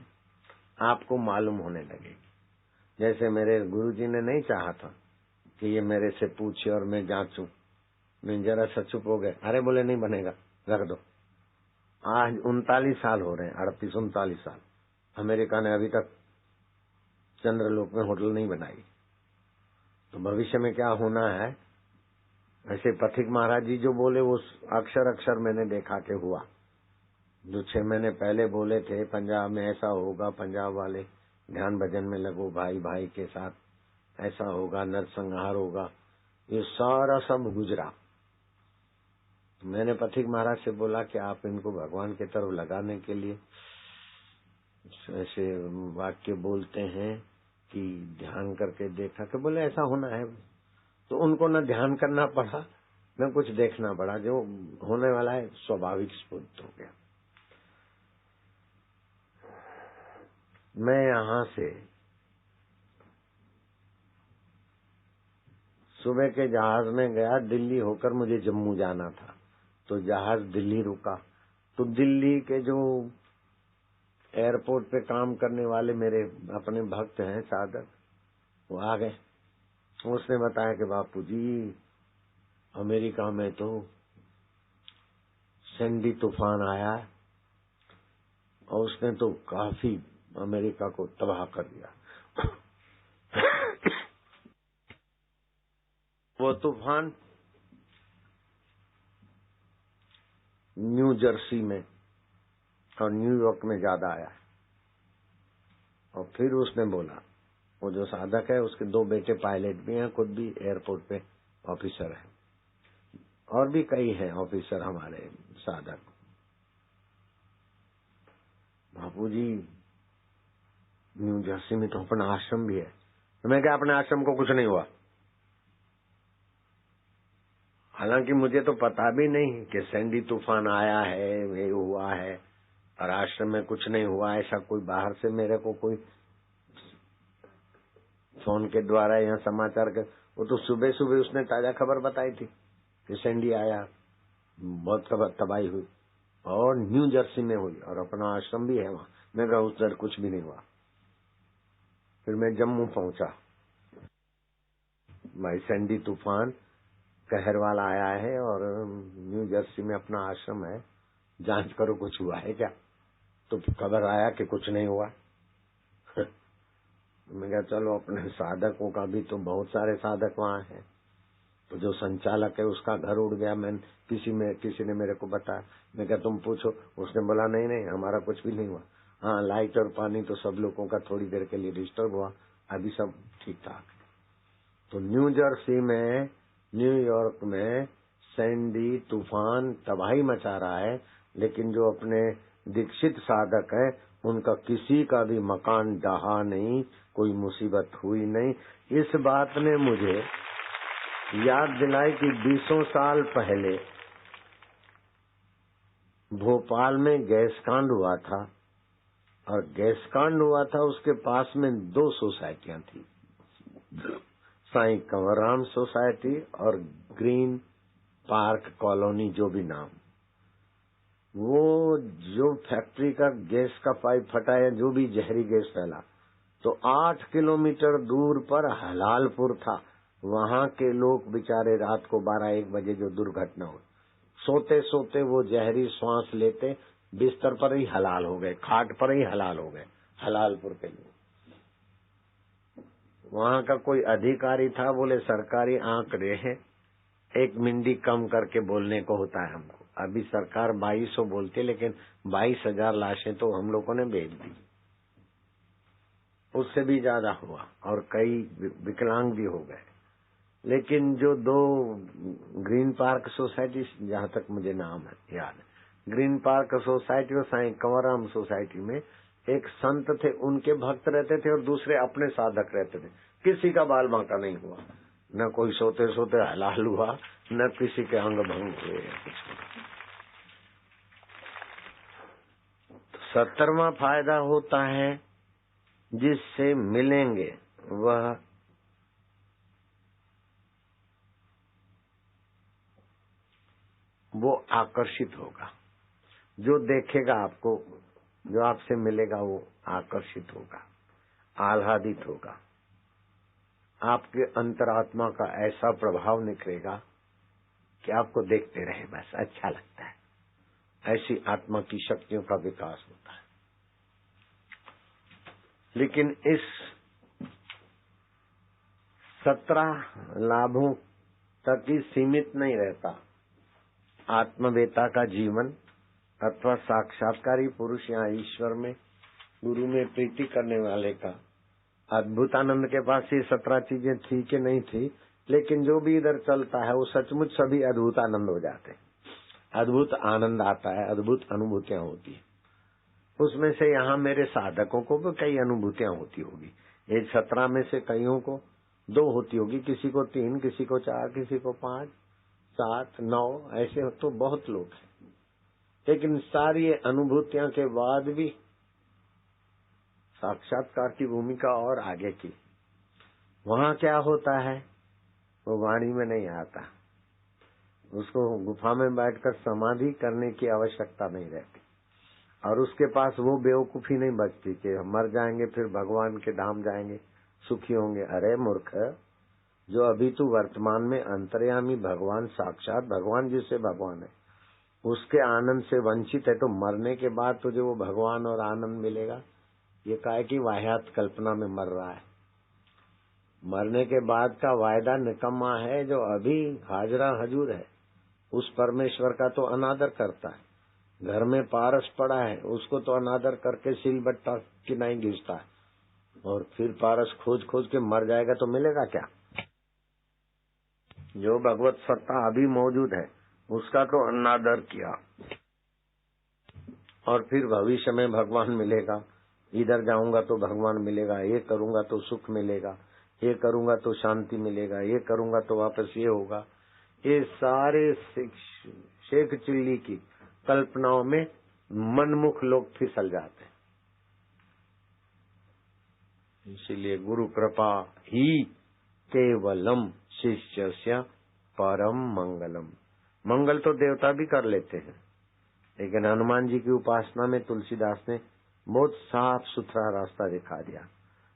आपको मालूम होने लगेगी। जैसे मेरे गुरुजी ने नहीं चाहा था कि ये मेरे से पूछे और मैं जांचूं, मैं जरा सा चुप हो गए। अरे बोले नहीं बनेगा, रख दो। आज 39 साल हो रहे हैं, 38-39 साल। अमेरिका ने अभी तक चंद्रलोक में होटल नहीं बनाई। तो भविष्य में क्या होना है, ऐसे पथिक महाराज जी जो बोले वो अक्षर अक्षर मैंने देखा के हुआ। जो 6 महीने पहले बोले थे पंजाब में ऐसा होगा, पंजाब वाले ध्यान भजन में लगो भाई भाई के साथ, ऐसा होगा, नरसंहार होगा, ये सारा सब गुजरा। मैंने पथिक महाराज से बोला कि आप इनको भगवान की तरफ लगाने के लिए ऐसे वाक्य बोलते हैं कि ध्यान करके देखा, कि बोले ऐसा होना है। तो उनको न ध्यान करना पड़ा न कुछ देखना पड़ा, जो होने वाला है स्वाभाविक स्फूर्त हो गया। मैं यहां से सुबह के जहाज में गया, दिल्ली होकर मुझे जम्मू जाना था। तो जहाज दिल्ली रुका, तो दिल्ली के जो एयरपोर्ट पे काम करने वाले मेरे अपने भक्त हैं साधक, वो आ गए। उसने बताया कि बापू जी अमेरिका में तो सैंडी तूफान आया और उसने तो काफी अमेरिका को तबाह कर दिया। वो तूफान न्यू जर्सी में और न्यूयॉर्क में ज्यादा आया है। और फिर उसने बोला, वो जो साधक है उसके 2 बेटे पायलट भी हैं, खुद भी एयरपोर्ट पे ऑफिसर है, और भी कई हैं ऑफिसर हमारे साधक। बापू जी न्यू जर्सी में तो अपना आश्रम भी है। तो मैं क्या, अपने आश्रम को कुछ नहीं हुआ? हालांकि मुझे तो पता भी नहीं कि सैंडी तूफान आया है, ये हुआ है, और आश्रम में कुछ नहीं हुआ। ऐसा कोई बाहर से मेरे को कोई फोन के द्वारा या समाचार के, वो तो सुबह सुबह उसने ताजा खबर बताई थी कि सैंडी आया, बहुत तबाही हुई, और न्यू जर्सी में हुई, और अपना आश्रम भी है वहां। मैं कहा उधर कुछ भी नहीं हुआ। फिर मैं जम्मू पहुंचा, भाई सैंडी तूफान कहर वाला आया है और न्यू जर्सी में अपना आश्रम है, जांच करो कुछ हुआ है क्या। तो खबर आया कि कुछ नहीं हुआ। मैं कहा चलो, अपने साधकों का भी तो बहुत सारे साधक वहां हैं। तो जो संचालक है उसका घर उड़ गया। मैं किसी ने मेरे को बताया। मैं कहा तुम पूछो। उसने बोला नहीं नहीं हमारा कुछ भी नहीं हुआ। हाँ, लाइट और पानी तो सब लोगों का थोड़ी देर के लिए डिस्टर्ब हुआ, अभी सब ठीक ठाक। तो न्यू जर्सी में, न्यूयॉर्क में सैंडी तूफान तबाही मचा रहा है, लेकिन जो अपने दीक्षित साधक है उनका किसी का भी मकान ढहा नहीं, कोई मुसीबत हुई नहीं। इस बात ने मुझे याद दिलाई कि 20 साल पहले भोपाल में गैस कांड हुआ था, और गैस कांड हुआ था उसके पास में 2 सोसाइटियां थी, साईं कंवरराम सोसाइटी और ग्रीन पार्क कॉलोनी, जो भी नाम। वो जो फैक्ट्री का गैस का पाइप फटा है, जो भी जहरी गैस फैला, तो 8 किलोमीटर दूर पर हलालपुर था। वहां के लोग बेचारे रात को 12-1 बजे जो दुर्घटना हुई, सोते सोते वो जहरी श्वास लेते बिस्तर पर ही हलाल हो गए, खाट पर ही हलाल हो गए, हलालपुर के लोग। वहां का कोई अधिकारी था, बोले सरकारी आंकड़े हैं, 1 मिनटी कम करके बोलने को होता है हमको। अभी सरकार 2200 बोलती है, लेकिन 22,000 लाशें तो हम लोगों ने भेज दी, उससे भी ज्यादा हुआ, और कई विकलांग भी हो गए। लेकिन जो 2 ग्रीन पार्क सोसाइटी, जहां तक मुझे नाम है याद है, ग्रीन पार्क सोसाइटी और साईं कंवरराम सोसाइटी में एक संत थे, उनके भक्त रहते थे, और दूसरे अपने साधक रहते थे। किसी का बाल बांका नहीं हुआ, न कोई सोते सोते हलाल हुआ, न किसी के अंग भंग हुए। 17वां फायदा होता है जिससे मिलेंगे वो आकर्षित होगा। जो देखेगा आपको, जो आपसे मिलेगा वो आकर्षित होगा, आह्लादित होगा। आपके अंतरात्मा का ऐसा प्रभाव निकलेगा कि आपको देखते रहे बस अच्छा लगता है। ऐसी आत्मा की शक्तियों का विकास होता है। लेकिन इस 17 लाभों तक ही सीमित नहीं रहता। आत्मवेता का जीवन अथवा साक्षात्कारी पुरुष या ईश्वर में, गुरु में प्रीति करने वाले का अद्भुत आनंद के पास ये 17 चीजें थी कि नहीं थी, लेकिन जो भी इधर चलता है वो सचमुच सभी अद्भुत आनंद हो जाते हैं। अद्भुत आनंद आता है, अद्भुत अनुभूतियां होती है। उसमें से यहाँ मेरे साधकों को भी कई अनुभूतियां होती होगी। ये 17 में से कईयों को 2 होती होगी, किसी को 3, किसी को 4, किसी को 5, 7, 9, ऐसे तो बहुत लोग हैं। लेकिन सारी अनुभूतियां के बाद भी साक्षात्कार की भूमिका और आगे की। वहाँ क्या होता है वो वाणी में नहीं आता। उसको गुफा में बैठकर समाधि करने की आवश्यकता नहीं रहती, और उसके पास वो बेवकूफी नहीं बचती कि मर जाएंगे फिर भगवान के धाम जाएंगे, सुखी होंगे। अरे मूर्ख, जो अभी तू वर्तमान में अंतर्यामी भगवान, साक्षात भगवान जिससे भगवान है, उसके आनंद से वंचित है, तो मरने के बाद तुझे वो भगवान और आनंद मिलेगा? ये काहे की वाहियात कल्पना में मर रहा है। मरने के बाद का वायदा निकम्मा है। जो अभी हाजरा हजूर है उस परमेश्वर का तो अनादर करता है। घर में पारस पड़ा है उसको तो अनादर करके सिलबट्टा की नहीं घिसता है, और फिर पारस खोज खोज के मर जाएगा तो मिलेगा क्या? जो भगवत सत्ता अभी मौजूद है उसका तो अनादर किया, और फिर भविष्य में भगवान मिलेगा। इधर जाऊंगा तो भगवान मिलेगा, ये करूंगा तो सुख मिलेगा, ये करूंगा तो शांति मिलेगा, ये करूंगा तो वापस ये होगा। ये सारे शेख चिल्ली की कल्पनाओं में मनमुख लोग फिसल जाते हैं। इसीलिए गुरु कृपा ही केवलम शिष्यस्य परम मंगलम। मंगल तो देवता भी कर लेते हैं, लेकिन हनुमान जी की उपासना में तुलसीदास ने बहुत साफ सुथरा रास्ता दिखा दिया।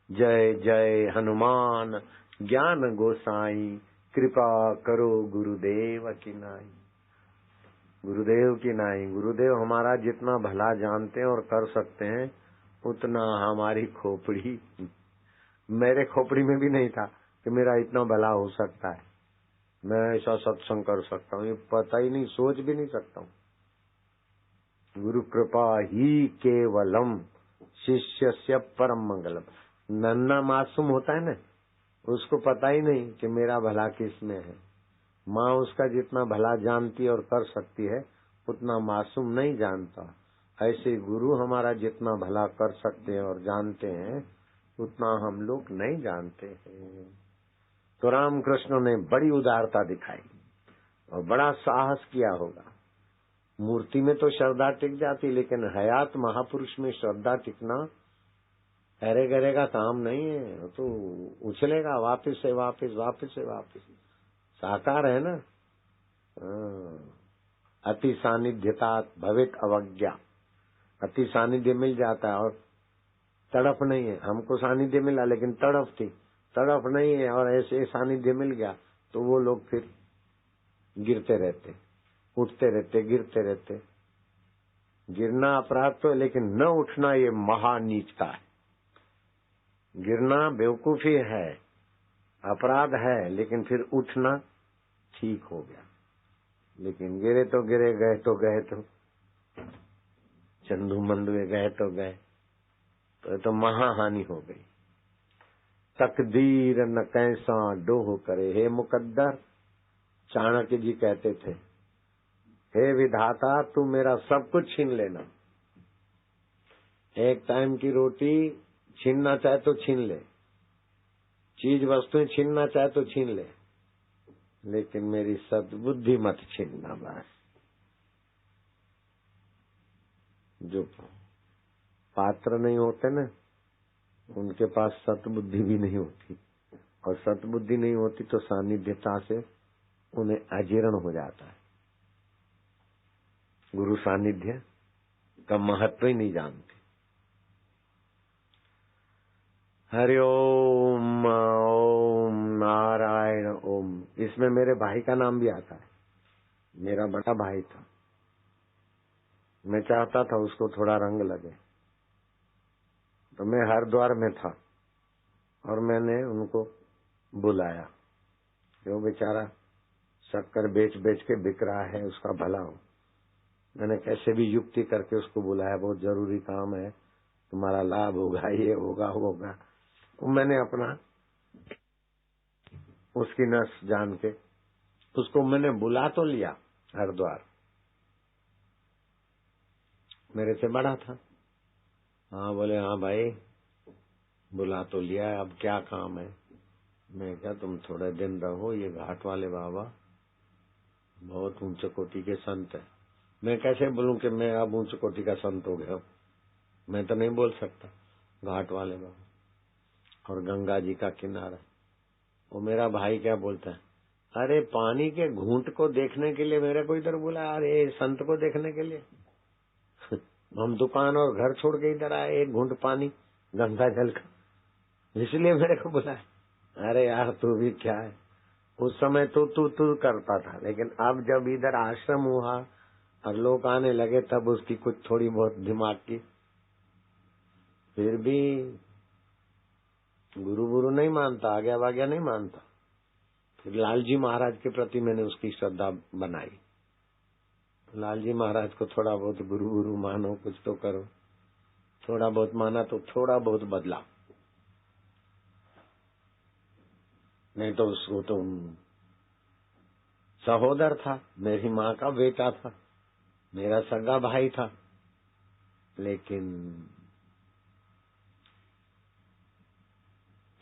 जय जय हनुमान ज्ञान गोसाई, कृपा करो गुरुदेव की नाई। गुरुदेव की नाई। गुरुदेव हमारा जितना भला जानते हैं और कर सकते हैं उतना हमारी खोपड़ी, मेरे खोपड़ी में भी नहीं था कि मेरा इतना भला हो सकता है, मैं ऐसा सत्संग कर सकता हूँ, ये पता ही नहीं, सोच भी नहीं सकता हूँ। गुरु कृपा ही केवलम शिष्यस्य परम मंगलम। नन्ना मासूम होता है ना, उसको पता ही नहीं कि मेरा भला किस में है। माँ उसका जितना भला जानती और कर सकती है उतना मासूम नहीं जानता। ऐसे गुरु हमारा जितना भला कर सकते हैं और जानते हैं उतना हम लोग नहीं जानते हैं। तो रामकृष्ण ने बड़ी उदारता दिखाई और बड़ा साहस किया होगा। मूर्ति में तो श्रद्धा टिक जाती, लेकिन हयात महापुरुष में श्रद्धा टिकना अरे गरे का काम नहीं है। तो उछलेगा वापिस से वापिस, वापिस से वापिस। साकार है ना। अति सानिध्यता भवित अवज्ञा। अति सानिध्य मिल जाता है और तड़फ नहीं है। हमको सानिध्य मिला लेकिन तड़फ थी, तड़फ नहीं है और ऐसे सानिध्य मिल गया तो वो लोग फिर गिरते रहते, उठते रहते, गिरते रहते। गिरना अपराध तो है, लेकिन न उठना ये महानीचता है। गिरना बेवकूफी है, अपराध है, लेकिन फिर उठना ठीक हो गया। लेकिन गिरे तो गिरे, गए तो गए, तो चंदू मंदुए गए तो महाहानि हो गई। तकदीर न कैसा डोह करे, हे मुकद्दर। चाणक्य जी कहते थे, हे विधाता तू मेरा सब कुछ छीन लेना। एक टाइम की रोटी छीनना चाहे तो छीन ले, चीज वस्तुएं छीनना चाहे तो छीन ले, लेकिन मेरी सद्बुद्धि मत छीनना। बस जो पात्र नहीं होते ना, उनके पास सतबुद्धि भी नहीं होती, और सतबुद्धि नहीं होती तो सानिध्यता से उन्हें अजीर्ण हो जाता है। गुरु सानिध्य का महत्व ही नहीं जानते। हरि ओम ओम नारायण ओम। इसमें मेरे भाई का नाम भी आता है। मेरा बड़ा भाई था, मैं चाहता था उसको थोड़ा रंग लगे, तो मैं हरिद्वार में था और मैंने उनको बुलाया। वो बेचारा शक्कर बेच बेच के बिक रहा है, उसका भला हो। मैंने कैसे भी युक्ति करके उसको बुलाया, बहुत जरूरी काम है, तुम्हारा लाभ होगा, ये होगा होगा। तो मैंने अपना उसकी नस जान के उसको मैंने बुला तो लिया। हरिद्वार मेरे से बड़ा था। हाँ बोले, हाँ भाई बुला तो लिया, अब क्या काम है। मैं क्या, तुम थोड़े दिन रहो, ये घाट वाले बाबा बहुत ऊंचे कोटि के संत है। मैं कैसे बोलूं कि मैं अब ऊंचे कोटि का संत हो गया हूं, मैं तो नहीं बोल सकता। घाट वाले बाबा और गंगा जी का किनारा। वो मेरा भाई क्या बोलता है, अरे पानी के घूंट को देखने के लिए मेरे को इधर बुलाया, अरे संत को देखने के लिए हम दुकान और घर छोड़ के इधर आए, एक घूंट पानी गंगा जल का, इसलिए मेरे को बुलाया। अरे यार तू भी क्या है, उस समय तो तू करता था, लेकिन अब जब इधर आश्रम हुआ और लोग आने लगे तब उसकी कुछ थोड़ी बहुत दिमाग की, फिर भी गुरु गुरु नहीं मानता, आज्ञा वाज्ञा नहीं मानता। फिर लालजी महाराज के प्रति मैंने उसकी श्रद्धा बनाई। लालजी महाराज को थोड़ा बहुत गुरु गुरु मानो, कुछ तो करो। थोड़ा बहुत माना तो थोड़ा बहुत बदला, नहीं तो उसको तो सहोदर था, मेरी माँ का बेटा था, मेरा सगा भाई था, लेकिन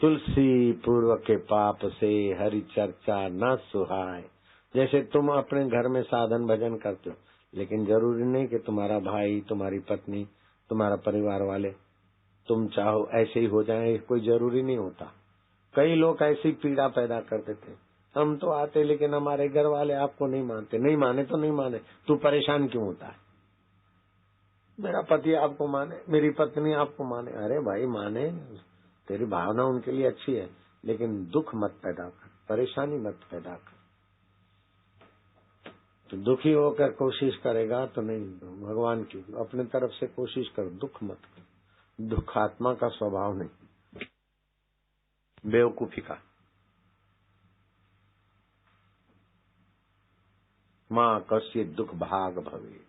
तुलसी पूर्व के पाप से हरि चर्चा न सुहाय। जैसे तुम अपने घर में साधन भजन करते हो, लेकिन जरूरी नहीं कि तुम्हारा भाई, तुम्हारी पत्नी, तुम्हारा परिवार वाले तुम चाहो ऐसे ही हो जाए, कोई जरूरी नहीं होता। कई लोग ऐसी पीड़ा पैदा कर देते, हम तो आते लेकिन हमारे घर वाले आपको नहीं मानते। नहीं माने तो नहीं माने, तू परेशान क्यों होता है। मेरा पति आपको माने, मेरी पत्नी आपको माने, अरे भाई माने, तेरी भावना उनके लिए अच्छी है, लेकिन दुख मत पैदा कर, परेशानी मत पैदा कर। तो दुखी होकर कोशिश करेगा तो नहीं, भगवान की अपने तरफ से कोशिश कर, दुख मत कर। दुख आत्मा का स्वभाव नहीं, बेवकूफी का। माँ कस्य दुख भाग भवे।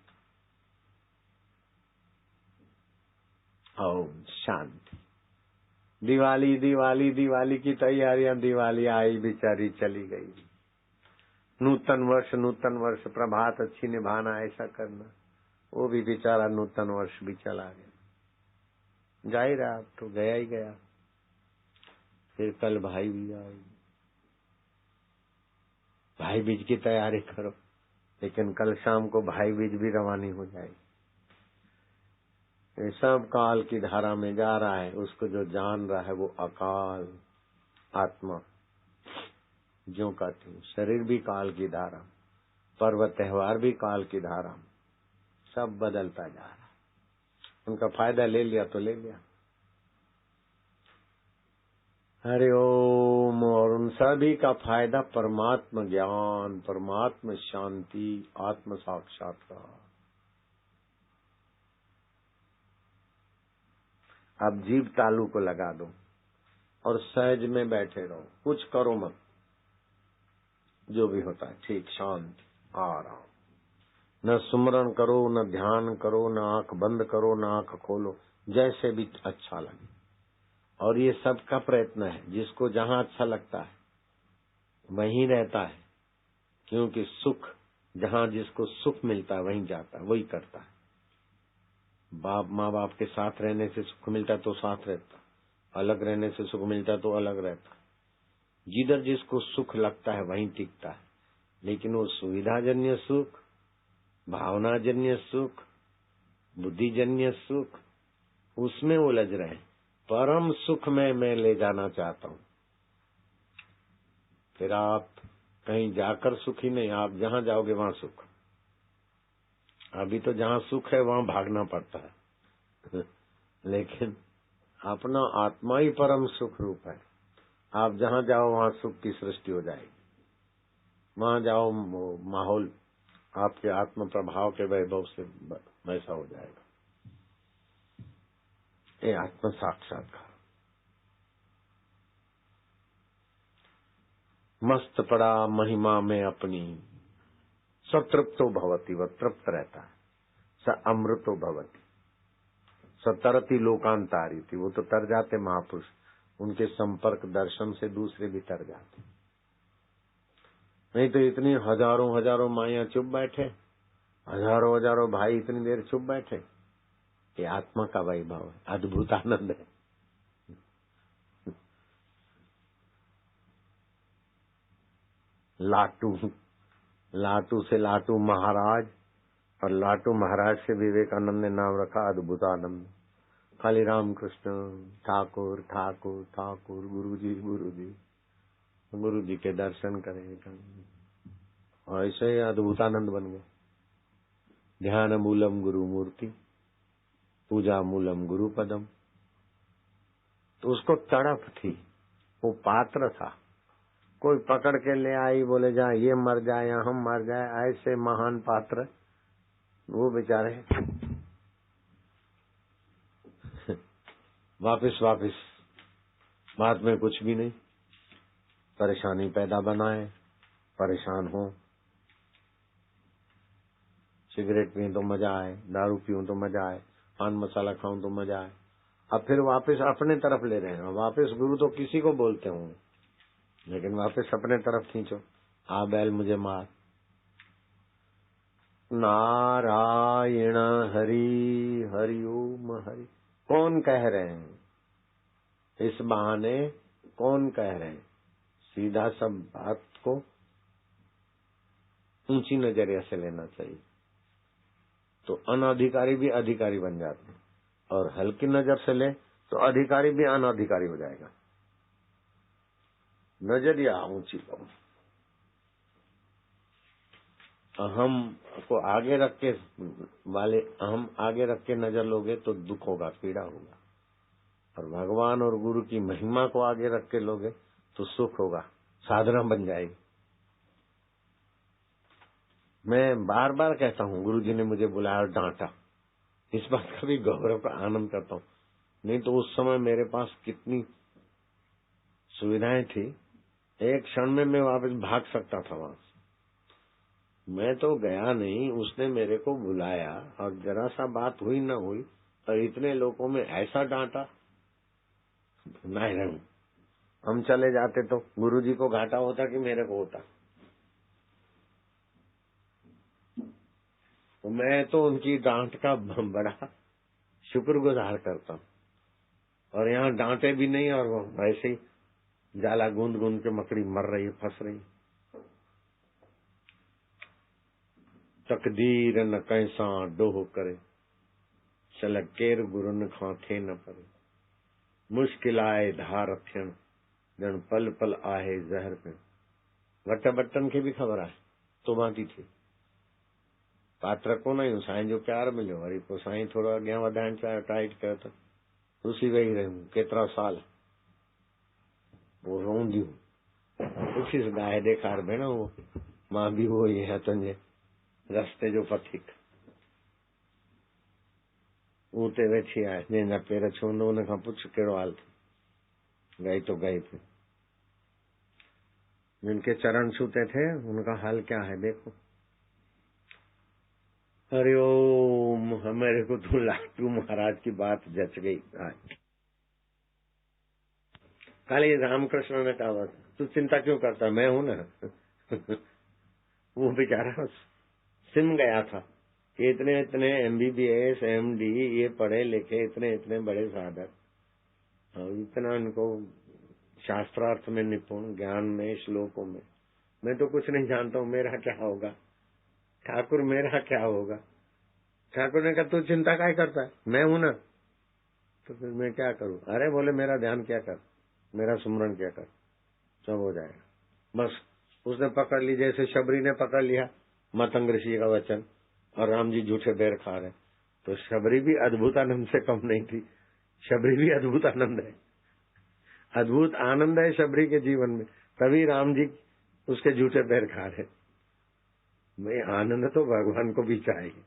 ओम शांति। दिवाली दिवाली दिवाली की तैयारियां, दिवाली आई बेचारी चली गई। नूतन वर्ष प्रभात अच्छी निभाना, ऐसा करना, वो भी बेचारा नूतन वर्ष भी चला गया। जा ही रहा तो गया ही गया। फिर कल भाई बीज आएगी, भाई बीज की तैयारी करो, लेकिन कल शाम को भाई बीज भी रवानी हो जाएगी। ये सब काल की धारा में जा रहा है, उसको जो जान रहा है वो अकाल आत्मा, जो कहती हूँ शरीर भी काल की धारा, पर्व त्योहार भी काल की धारा, सब बदलता जा रहा। उनका फायदा ले लिया तो ले लिया। हरि ओम। और उन सभी का फायदा परमात्म ज्ञान, परमात्म शांति, आत्म साक्षात्कार। अब जीभ तालू को लगा दो और सहज में बैठे रहो, कुछ करो मत, जो भी होता है ठीक, शांति, आराम। न सुमरण करो, न ध्यान करो, न आंख बंद करो, न आंख खोलो, जैसे भी अच्छा लगे। और ये सबका प्रयत्न है, जिसको जहाँ अच्छा लगता है वहीं रहता है, क्योंकि सुख जहाँ जिसको सुख मिलता है वहीं जाता है, वही करता है। बाप माँ बाप के साथ रहने से सुख मिलता है तो साथ रहता, अलग रहने से सुख मिलता है तो अलग रहता। जिधर जिसको सुख लगता है वहीं टिकता है। लेकिन वो सुविधाजन्य सुख, भावनाजन्य सुख, बुद्धिजन्य सुख, उसमें उलझ रहे हैं। परम सुख में मैं ले जाना चाहता हूँ। फिर आप कहीं जाकर सुखी नहीं, आप जहाँ जाओगे वहाँ सुख। अभी तो जहाँ सुख है वहाँ भागना पड़ता है लेकिन अपना आत्मा ही परम सुख रूप है। आप जहाँ जाओ वहाँ सुख की सृष्टि हो जाएगी। वहाँ जाओ माहौल आपके आत्म प्रभाव के वैभव से वैसा हो जाएगा। ये आत्म साक्षात्कार। मस्त पड़ा महिमा में अपनी, सतृप्तो भवती, वह तृप्त रहता है। स अमृतो भवती, सतरती लोकांतारी थी, वो तो तर जाते महापुरुष, उनके संपर्क दर्शन से दूसरे भी तर जाते। नहीं तो इतनी हजारों हजारों माइयां चुप बैठे, हजारों हजारों भाई इतनी देर चुप बैठे। ये आत्मा का वैभव है, अद्भुत आनंद है। लाटू से लाटू महाराज, और लाटू महाराज से विवेकानंद ने नाम रखा अद्भुत आनंद। खाली राम कृष्ण ठाकुर ठाकुर ठाकुर, गुरुजी गुरुजी, गुरुजी के दर्शन करें। और ऐसे ही अद्भुतानंद बन गए। ध्यान मूलम गुरु मूर्ति, पूजा मूलम गुरु पदम। तो उसको तड़प थी, वो पात्र था। कोई पकड़ के ले आई, बोले जा ये मर जाए या हम मर जाए, ऐसे महान पात्र वो बेचारे वापिस बाद में कुछ भी नहीं, परेशानी पैदा बनाए, परेशान हो। सिगरेट पीऊं तो मजा आए, दारू पीऊं तो मजा आए, पान मसाला खाऊं तो मजा आए। अब फिर वापस अपने तरफ ले रहे हैं। वापस गुरु तो किसी को बोलते होंगे, लेकिन वापस अपने तरफ खींचो। आ बैल मुझे मार। नारायण हरि हरि ओम हरि, कौन कह रहे हैं? इस बहाने कौन कह रहे हैं? सीधा सब बात को ऊंची नजरिया से लेना चाहिए, तो अनधिकारी भी अधिकारी बन जाते हैं, और हल्की नजर से ले तो अधिकारी भी अनधिकारी हो जाएगा। नजरिया ऊंची लो। अहम को आगे रख के अहम आगे रख के नजर लोगे तो दुख होगा, पीड़ा होगा। और भगवान और गुरु की महिमा को आगे रख के लोगे तो सुख होगा, साधना बन जाएगी। मैं बार बार कहता हूँ, गुरु जी ने मुझे बुलाया और डांटा, इस बात का भी गौरव का आनंद करता हूँ। नहीं तो उस समय मेरे पास कितनी सुविधाएं थी, एक क्षण में मैं वापस भाग सकता था वहां से। मैं तो गया नहीं, उसने मेरे को बुलाया और जरा सा बात हुई न हुई और इतने लोगों में ऐसा डांटा, नहीं रहूं। हम चले जाते तो गुरु जी को घाटा होता कि मेरे को होता। तो मैं तो उनकी डांट का बड़ा शुक्रगुजार करता हूँ। और यहाँ डांटे भी नहीं, और वैसे ही जाला गूंद गूंद के मकड़ी मर रही, फंस रही। तकदीर न कैसा डोह करे, चलकेर गुरुन खाथे न परे। मुश्किल आए धार थियण, जन पल पल आहे जहर पे। वट बटन की भी खबर आहे तो बांधी थी। पात्र को नहीं साईं जो प्यार मिलो, वरी पोइ साईं थोरो अॻियां वधाइण चाहियो, टाइट कयो त रुसी वेही रहियूं केतिरा साल। वो रोंदियूं, पुछिस गाए ॾेखार भेण, वो मां बि उहो ई आहियां तुंहिंजे रस्ते जो पथिक। उते वेठी आहे, जंहिंजा पेर छूंदो हुन खां पुछ कहिड़ो हाल थी। गई तो गई थी। जिनके चरण छूते थे उनका हाल क्या है देखो। हरि ओम। मेरे को तो लाटू महाराज की बात जच गई आज। खाली रामकृष्ण ने कहा तू चिंता क्यों करता, मैं हूं ना वो बेचारा सिम गया था कि इतने इतने MBBS MD ये पढ़े लिखे इतने इतने बड़े साधक, इतना इनको शास्त्रार्थ में निपुण, ज्ञान में, श्लोकों में, मैं तो कुछ नहीं जानता हूँ, मेरा क्या होगा ठाकुर, मेरा क्या होगा। ठाकुर ने कहा तू चिंता क्या करता है, मैं हूं ना। तो फिर मैं क्या करूं? अरे बोले मेरा ध्यान क्या कर, मेरा सुमरण क्या कर, सब हो जाएगा। बस उसने पकड़ ली, जैसे शबरी ने पकड़ लिया मतंग ऋषि का वचन, और राम जी झूठे बेर खा रहे। तो शबरी भी अद्भुत आनंद से कम नहीं थी, शबरी भी अद्भुत आनंद है, अद्भुत आनंद है शबरी के जीवन में, तभी राम जी उसके झूठे पैर खा रहे। मैं आनंद तो भगवान को भी चाहिए,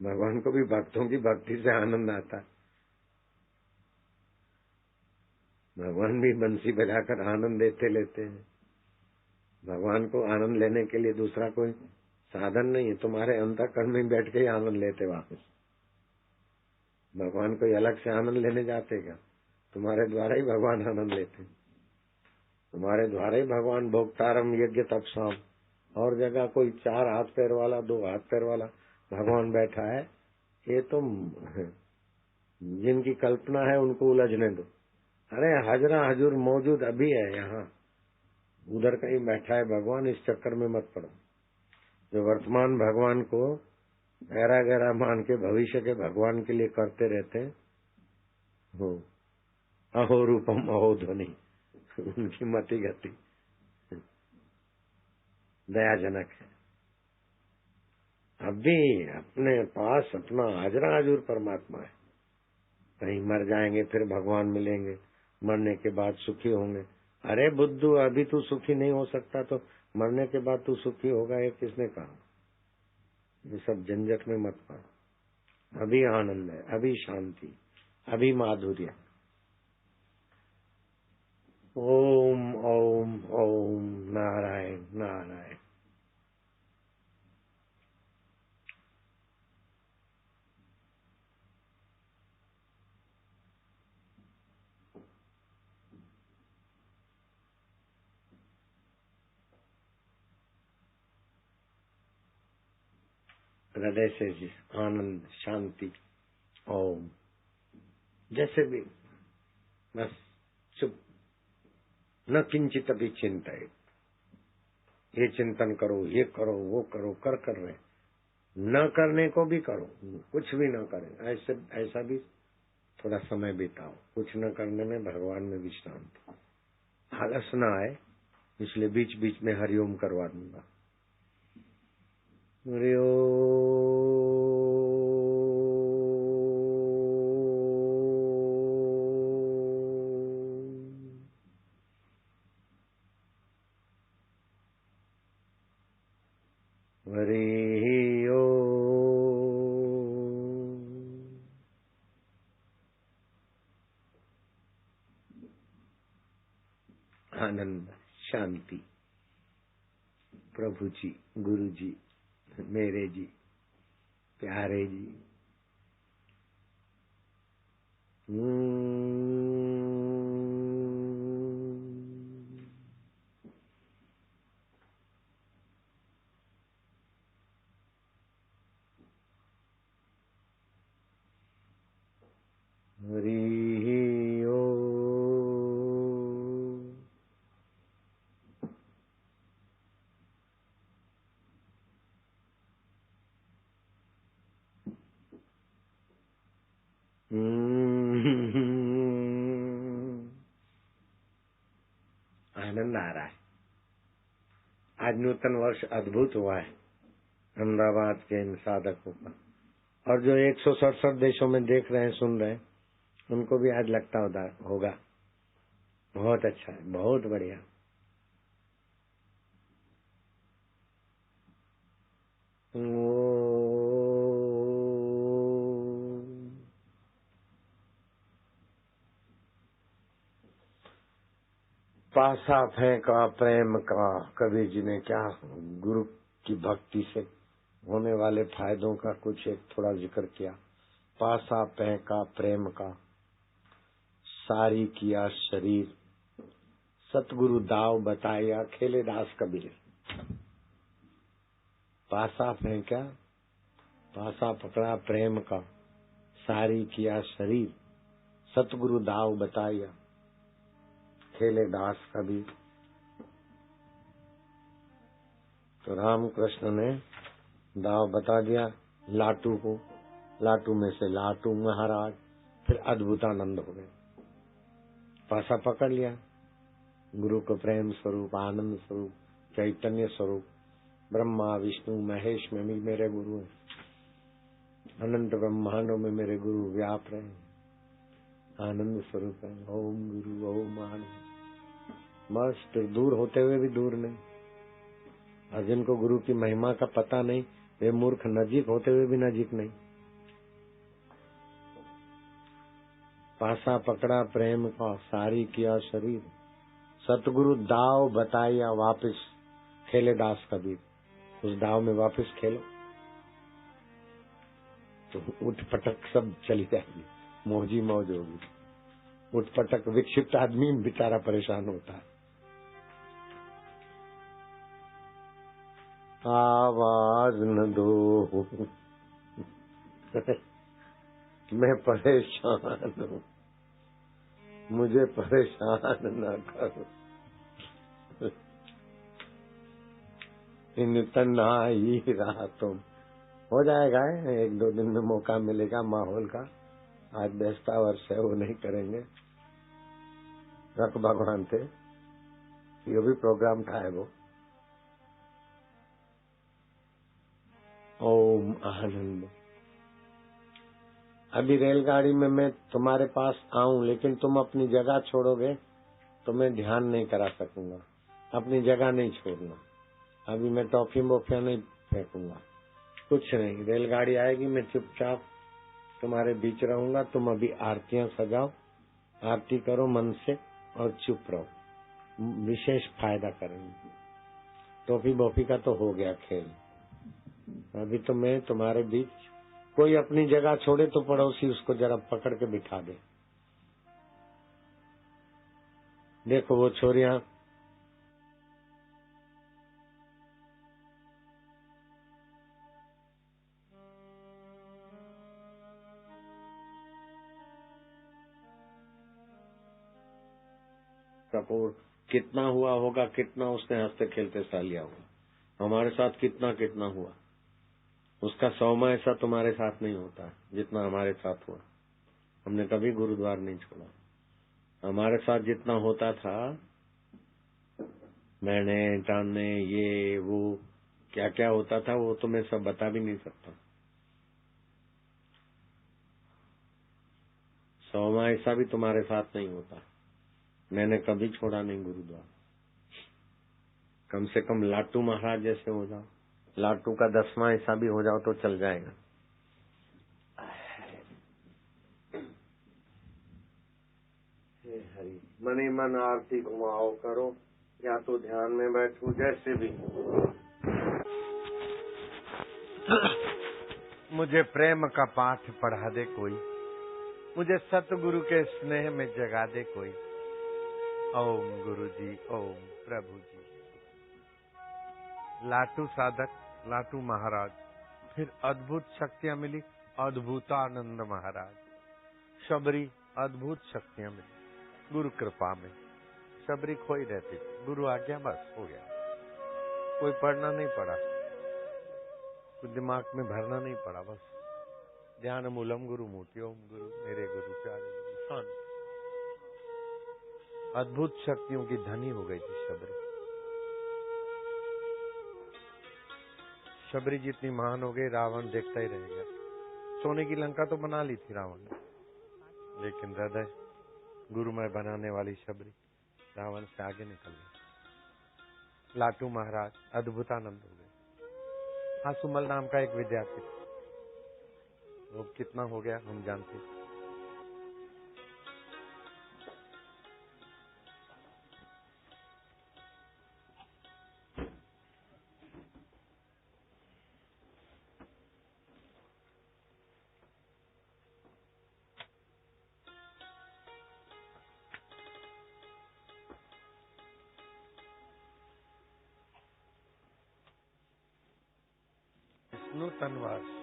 भगवान को भी भक्तों की भक्ति से आनंद आता है। भगवान भी बंसी बजाकर आनंद देते लेते हैं। भगवान को आनंद लेने के लिए दूसरा कोई साधन नहीं है, तुम्हारे अंतःकरण में बैठ के ही आनंद लेते वापस। भगवान कोई अलग से आनंद लेने जाते क्या? तुम्हारे द्वारा ही भगवान आनंद लेते हैं, तुम्हारे द्वारा ही भगवान भोक्तारम यज्ञ तपसाम। और जगह कोई 4 हाथ पैर वाला 2 हाथ पैर वाला भगवान बैठा है, ये तो जिनकी कल्पना है उनको उलझने दो। अरे हजरा हजूर मौजूद अभी है यहाँ, उधर कहीं बैठा है भगवान, इस चक्कर में मत पड़ो। जो वर्तमान भगवान को गहरा गहरा मान के भविष्य के भगवान के लिए करते रहते हो, अहो रूपम अहो ध्वनि, उनकी मति गति दयाजनक है। अभी अपने पास अपना हाजरा हजूर परमात्मा है। कहीं मर जाएंगे फिर भगवान मिलेंगे, मरने के बाद सुखी होंगे। अरे बुद्धू, अभी तू सुखी नहीं हो सकता तो मरने के बाद तू सुखी होगा, ये किसने कहा? ये सब झंझट में मत पड़। अभी आनंद है, अभी शांति, अभी माधुर्य। ओम ओम ओम नारायण नारायण। हृदय से जी आनंद शांति ओम, जैसे भी बस चुप, न किंचित भी चिंता है। ये चिंतन करो, ये करो, वो करो, कर रहे, न करने को भी करो, कुछ भी न करें, ऐसे ऐसा भी थोड़ा समय बिताओ। कुछ न करने में भगवान में विश्रांति, आलस न आए, इसलिए बीच बीच में हरिओम करवा दूंगा। हरिओम हरि ओम। आनंद शांति। प्रभु जी, गुरु जी, मेरे जी, प्यारे जी, हरि आनंद आ रहा है। आज नूतन वर्ष अद्भुत हुआ है अहमदाबाद के इन साधकों का, और जो 167 देशों में देख रहे हैं, सुन रहे हैं, उनको भी आज लगता होगा बहुत अच्छा है, बहुत बढ़िया। पासा फेंका प्रेम का, कबीर जी ने क्या गुरु की भक्ति से होने वाले फायदों का कुछ एक थोड़ा जिक्र किया। पासा फेंका प्रेम का, सारी किया शरीर, सतगुरु दाव बताया, खेले दास कबीर। पासा फेंका, पासा पकड़ा प्रेम का, सारी किया शरीर, सतगुरु दाव बताया, खेले दास कबीर। तो राम कृष्ण ने दाव बता दिया लाटू को, लाटू में से लाटू महाराज, फिर अद्भुतानंद हो गए। पासा पकड़ लिया, गुरु को प्रेम स्वरूप, आनंद स्वरूप, चैतन्य स्वरूप, ब्रह्मा विष्णु महेश में भी मेरे गुरु हैं, अनंत ब्रह्मांडों में मेरे गुरु व्याप रहे, आनंद स्वरूप है। ओम गुरु ओम आनंद। बस फिर दूर होते हुए भी दूर नहीं, और जिनको गुरु की महिमा का पता नहीं वे मूर्ख, नजीक होते हुए भी नजीक नहीं। पासा पकड़ा प्रेम का, सारी किया शरीर, सतगुरु दाव बताया वापिस, खेले दास कबीर। उस दाव में वापिस खेलो तो उठ पटक सब चली जाएगी, मौजी मौज होगी। उठ पटक विक्षिप्त आदमी बेचारा परेशान होता है। आवाज न दो मैं परेशान हूँ, मुझे परेशान न करो, इन तन्हाई रातों। हो जाएगा, एक दो दिन में मौका मिलेगा माहौल का। आज बेस्ता वर्ष है, वो नहीं करेंगे। रख भगवान थे, ये भी प्रोग्राम था है वो। ओम आनंद। अभी रेलगाड़ी में मैं तुम्हारे पास आऊं, लेकिन तुम अपनी जगह छोड़ोगे तो मैं ध्यान नहीं करा सकूंगा। अपनी जगह नहीं छोड़ना। अभी मैं टॉफी मोफिया नहीं फेंकूंगा, कुछ नहीं। रेलगाड़ी आएगी, मैं चुपचाप तुम्हारे बीच रहूंगा। तुम अभी आरतियां सजाओ, आरती करो मन से और चुप रहो, विशेष फायदा करेंगे। टॉफी बॉफी का तो हो गया खेल। अभी तो मैं तुम्हारे बीच, कोई अपनी जगह छोड़े तो पड़ोसी उसको जरा पकड़ के बिठा दे। देखो वो छोरियां कपूर कितना हुआ होगा, कितना उसने हंसते खेलते सा लिया होगा। हमारे साथ कितना कितना हुआ, उसका 100वां ऐसा तुम्हारे साथ नहीं होता जितना हमारे साथ हुआ। हमने कभी गुरुद्वार नहीं छोड़ा। हमारे साथ जितना होता था, मैंने टानने ये वो क्या क्या होता था, वो तो मैं सब बता भी नहीं सकता। 100वां ऐसा भी तुम्हारे साथ नहीं होता। मैंने कभी छोड़ा नहीं गुरुद्वार। कम से कम लाटू महाराज जैसे हो जाओ, लाटू का 10वां ऐसा भी हो जाओ तो चल जाएगा। हे हरि, मनी मन आरती घुमाओ करो, या तो ध्यान में बैठो, जैसे भी। मुझे प्रेम का पाठ पढ़ा दे कोई, मुझे सतगुरु के स्नेह में जगा दे कोई। ओम गुरु जी, ओम प्रभु जी। लाटू साधक, लाटू महाराज, फिर अद्भुत शक्तियां मिली, अद्भुतानंद महाराज। शबरी, अद्भुत शक्तियां मिली गुरु कृपा में। शबरी खोई रहती थी, गुरु आ गया, बस हो गया। कोई पढ़ना नहीं पड़ा, कुछ दिमाग में भरना नहीं पड़ा, बस ध्यान मूलम गुरु मूर्ति, ओम गुरु मेरे गुरु चारे गुरु, शांत। अद्भुत शक्तियों की धनी हो गई थी शबरी। शबरी जितनी महान हो गई, रावण देखता ही रह गया। सोने की लंका तो बना ली थी रावण ने, लेकिन हृदय गुरुमय बनाने वाली शबरी रावण से आगे निकल गई। लाटू महाराज अद्भुतानंद हो गए। हाँ, सुमल नाम का एक विद्यार्थी था, वो कितना हो गया हम जानते हैं। नूतनवास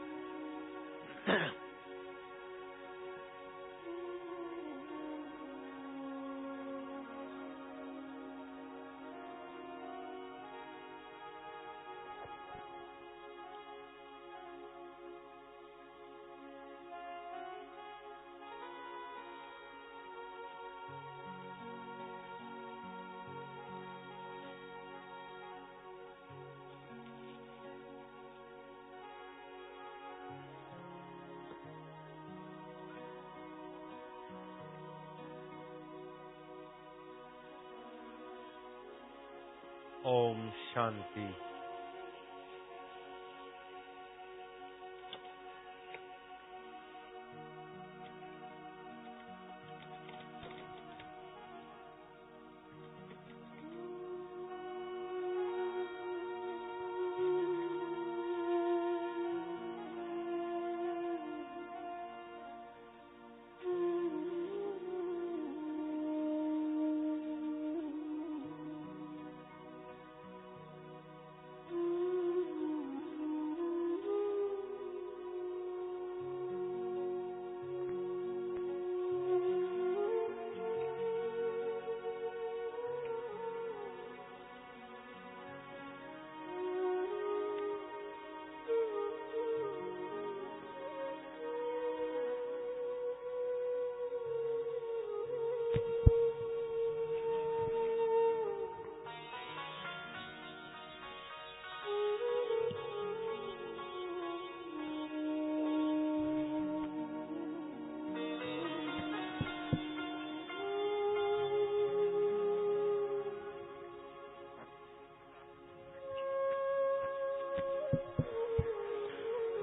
ओम शांति।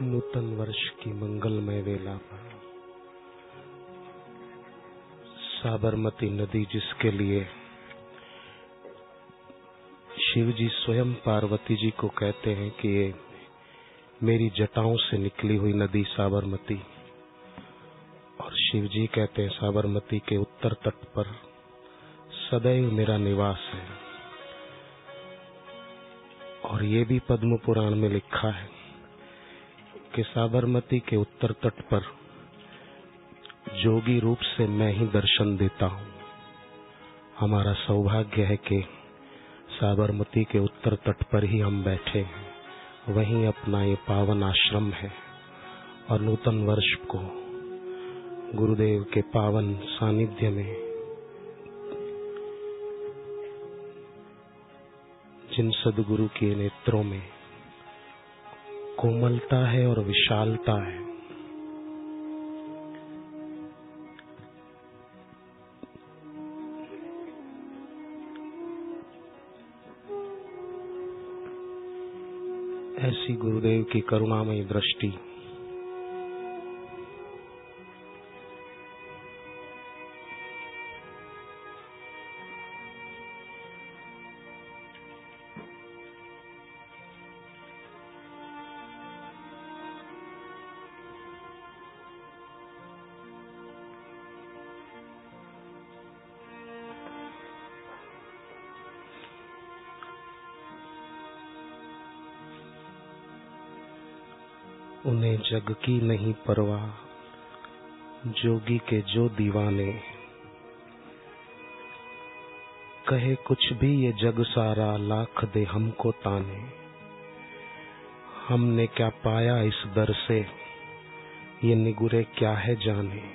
नूतन वर्ष की मंगलमय वेला पर साबरमती नदी, जिसके लिए शिव जी स्वयं पार्वती जी को कहते हैं कि ये मेरी जटाओं से निकली हुई नदी साबरमती, और शिव जी कहते हैं साबरमती के उत्तर तट पर सदैव मेरा निवास है। और ये भी पद्म पुराण में लिखा है कि साबरमती के उत्तर तट पर जोगी रूप से मैं ही दर्शन देता हूँ। हमारा सौभाग्य है कि साबरमती के उत्तर तट पर ही हम बैठे हैं, वहीं अपना ये पावन आश्रम है। और नूतन वर्ष को गुरुदेव के पावन सानिध्य में जिन सद्गुरु के नेत्रों में कोमलता है और विशालता है, ऐसी गुरुदेव की करुणामयी दृष्टि उन्हें जग की नहीं परवाह, जोगी के जो दीवाने, कहे कुछ भी ये जग सारा, लाख दे हमको ताने। हमने क्या पाया इस दर से, ये निगुरे क्या है जाने।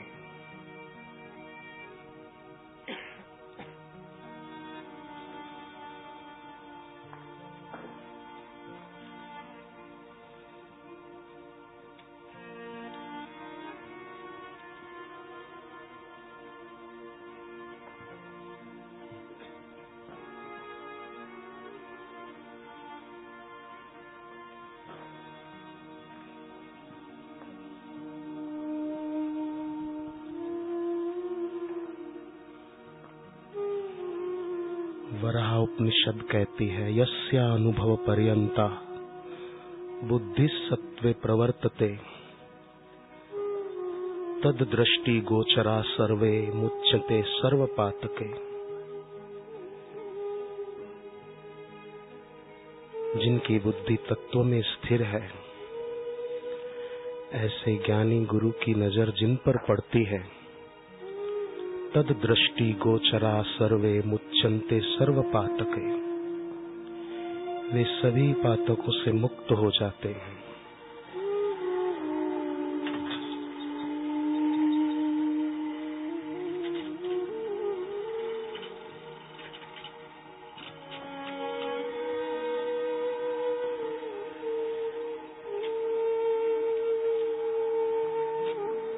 वराह उपनिषद कहती है, यस्या अनुभव पर्यंता बुद्धि सत्वे प्रवर्तते, तद दृष्टि गोचरा सर्वे मुच्यते सर्व पातके। जिनकी बुद्धि तत्व में स्थिर है, ऐसे ज्ञानी गुरु की नजर जिन पर पड़ती है, तद दृष्टि गोचरा सर्वे मुच्यन्ते सर्व पातके, वे सभी पातकों से मुक्त हो जाते हैं।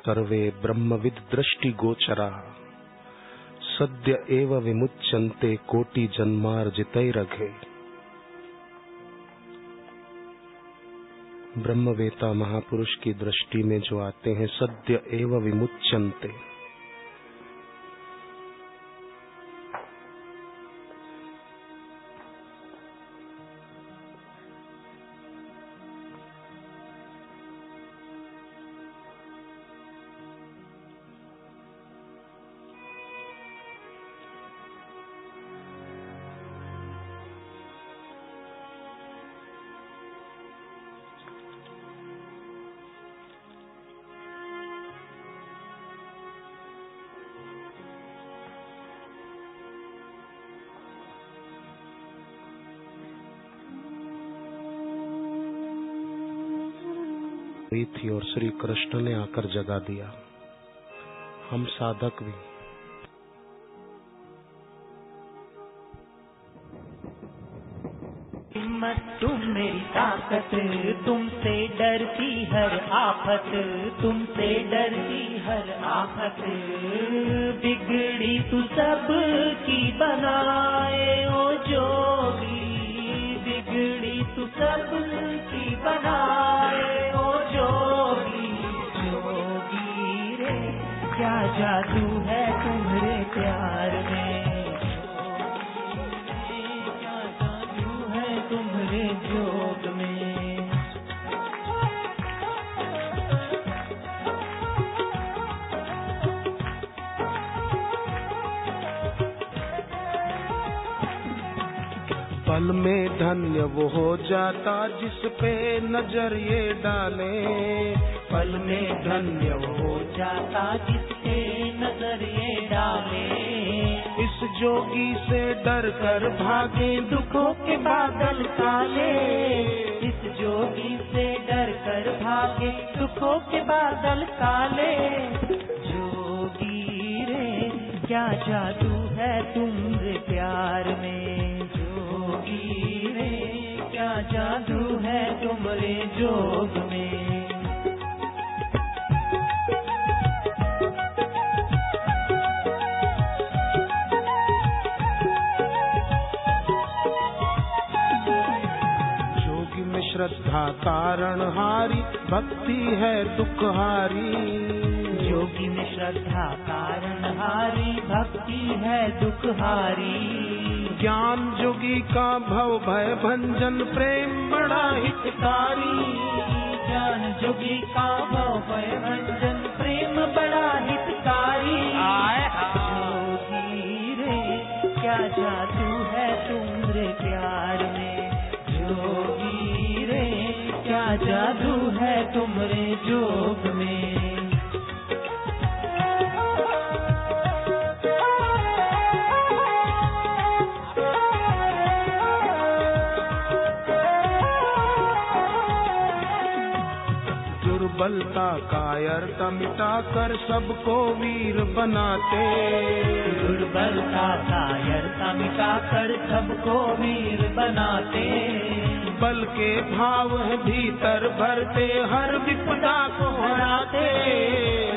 सर्वे ब्रह्मविद दृष्टि गोचरा, सद्य एव विमुच्यन्ते कोटि जन्मार्जितैरघे। ब्रह्मवेता महापुरुष की दृष्टि में जो आते हैं, सद्य एव विमुच्यन्ते। थी और श्री कृष्ण ने आकर जगा दिया। हम साधक भी हिम्मत तुम मेरी ताकत, तुमसे डरती हर आफत, तुमसे डरती हर आफत। बिगड़ी तू सब की बनाए ओ जोगी, बिगड़ी तू सब की बनाए ओ जोगी। जोगी रे क्या जादू है तुम्हारे प्यार में, क्या जादू है तुम्हारे जोग में। पल में धन्य वो हो जाता जिस पे नजर ये डाले, पल में धन्य वो हो जाता जिस पे नजर ये डाले। इस जोगी से डर कर भागे दुखों के बादल काले, इस जोगी से डर कर भागे दुखों के बादल काले। जोगी रे क्या जादू है तुम्हारे प्यार में, जोगी रे क्या जादू है तुम्हारे जोग में। श्रद्धा कारण हारी भक्ति है दुखहारी, जोगी में श्रद्धा कारण हारी भक्ति है दुखहारी। ज्ञान जोगी का भव भय भंजन प्रेम बड़ा हितकारी, ज्ञान जोगी का भव भय भंजन प्रेम बड़ा हितकारी। जोगी रे क्या जादू है तुम्हारे प्यार में, जोगी रे क्या जादू है तुम्हारे जोग में। दुर्बलता कायरता मिटा कर सबको वीर बनाते, दुर्बलता कायरता मिटा कर सबको वीर बनाते। बल के भाव है भीतर भरते हर विपदा को हराते,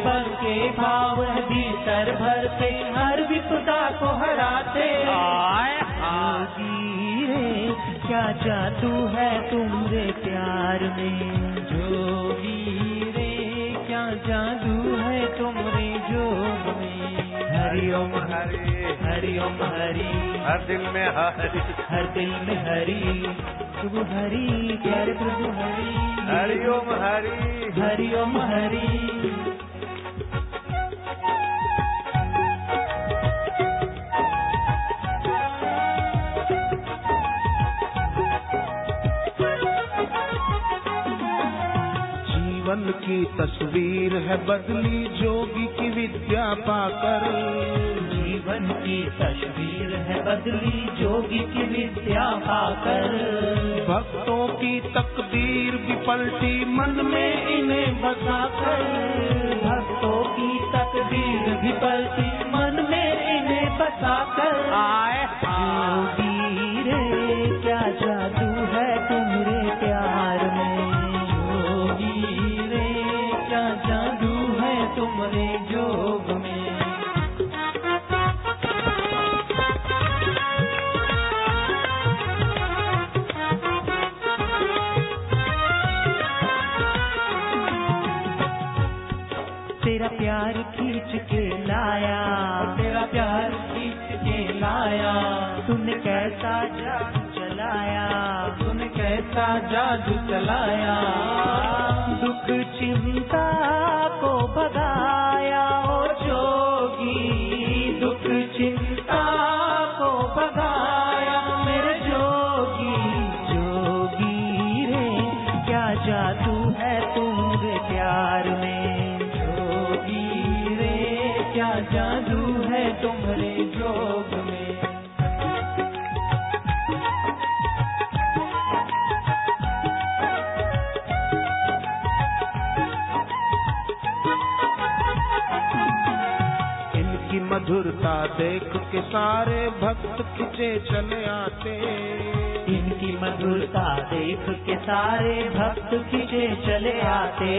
बल के भाव है भीतर भरते हर विपदा को हराते। जोगी रे क्या जादू है तुम्हारे प्यार में, जोगी रे क्या जादू है तुम्हारे जोग में। हरि ओम हरि, हरि ओम हरि, हर दिल में हरि, हर दिल में हरि। प्रभु हरि प्यारे प्रभु हरि, हरि ओम हरि, हरि ओम हरि। जीवन की तस्वीर है बदली जोगी की विद्या पाकर, जीवन की तस्वीर है बदली जोगी की विद्या पाकर। भक्तों की तकदीर भी पलटी मन में इन्हें बसाकर, भक्तों की तकदीर भी पलटी मन में इन्हें बसाकर। जोगी रे क्या जादू है तुम्हारे प्यार में, जोगी रे क्या जादू है तुम्हारे जोग में। तेरा प्यार खींच के लाया, तेरा प्यार खींच के लाया। तूने कैसा जादू चलाया, तूने कैसा जादू चलाया। दुख चिंता को भगाया ओ जोगी, दुख चिंता को भगाया मेरे जोगी। जोगी रे क्या जादू है तुम्हारे प्यार में, जोगी रे क्या जादू है तुम्हारे जोग में। मधुरता देख के सारे भक्त खिंचे चले आते, इनकी मधुरता देख के सारे भक्त खिंचे चले आते।